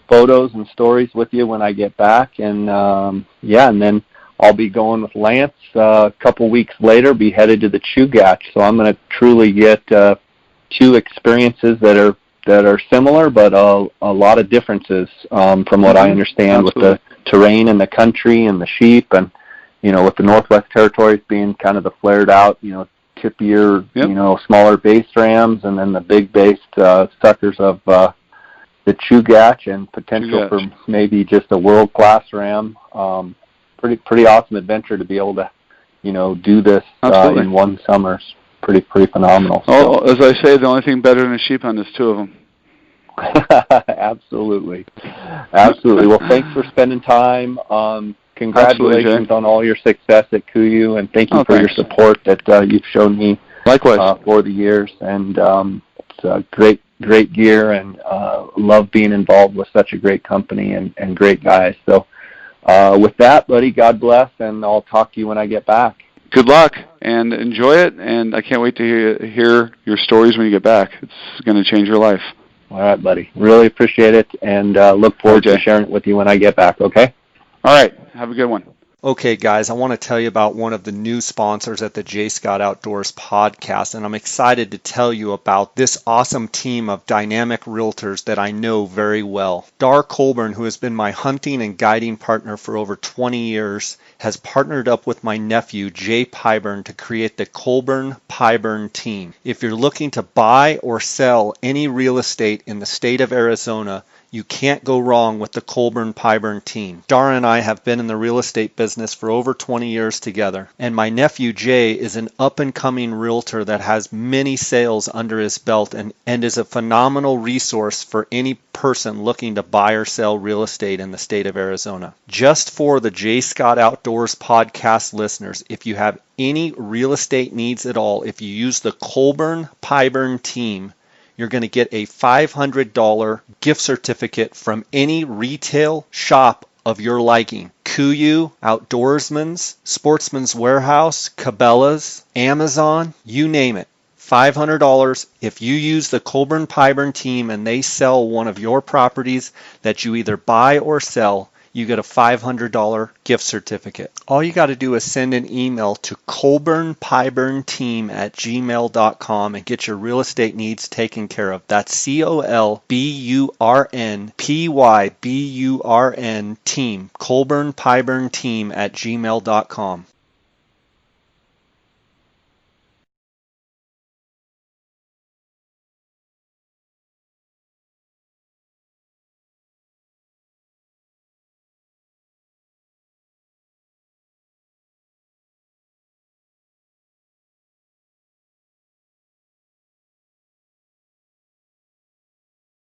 photos and stories with you when I get back. And and then I'll be going with Lance a couple weeks later, be headed to the Chugach. So I'm going to truly get 2 experiences that are similar, but a lot of differences from what I understand. Absolutely. With the terrain and the country and the sheep, and with the Northwest Territories being kind of the flared out, tippier, smaller base rams, and then the big based suckers of Chugach and potential for maybe just a world-class ram. Pretty awesome adventure to be able to, do this in one summer. Pretty phenomenal. Oh, as I say, the only thing better than a sheep hunt is two of them. Absolutely. Well, thanks for spending time. Congratulations on all your success at KUIU, and thank you for your support that you've shown me. Likewise. For the years, and it's great gear, and love being involved with such a great company and great guys. So with that, buddy, God bless, and I'll talk to you when I get back. Good luck, and enjoy it, and I can't wait to hear your stories when you get back. It's going to change your life. All right, buddy. Really appreciate it, and look forward to sharing it with you when I get back, okay? All right. Have a good one. Okay, guys, I want to tell you about one of the new sponsors at the J. Scott Outdoors podcast, and I'm excited to tell you about this awesome team of dynamic realtors that I know very well. Dar Colburn, who has been my hunting and guiding partner for over 20 years, has partnered up with my nephew, Jay Pyburn, to create the Colburn-Pyburn team. If you're looking to buy or sell any real estate in the state of Arizona, you can't go wrong with the Colburn-Pyburn team. Dar and I have been in the real estate business for over 20 years together, and my nephew Jay is an up-and-coming realtor that has many sales under his belt and is a phenomenal resource for any person looking to buy or sell real estate in the state of Arizona. Just for the J. Scott Outdoors podcast listeners, if you have any real estate needs at all, if you use the Colburn-Pyburn team, you're going to get a $500 gift certificate from any retail shop of your liking. KUIU, Outdoorsman's, Sportsman's Warehouse, Cabela's, Amazon, you name it. $500 if you use the Colburn-Pyburn team and they sell one of your properties that you either buy or sell, you get a $500 gift certificate. All you got to do is send an email to colburnpyburnteam@gmail.com and get your real estate needs taken care of. That's COLBURNPYBURN team, colburnpyburnteam@gmail.com.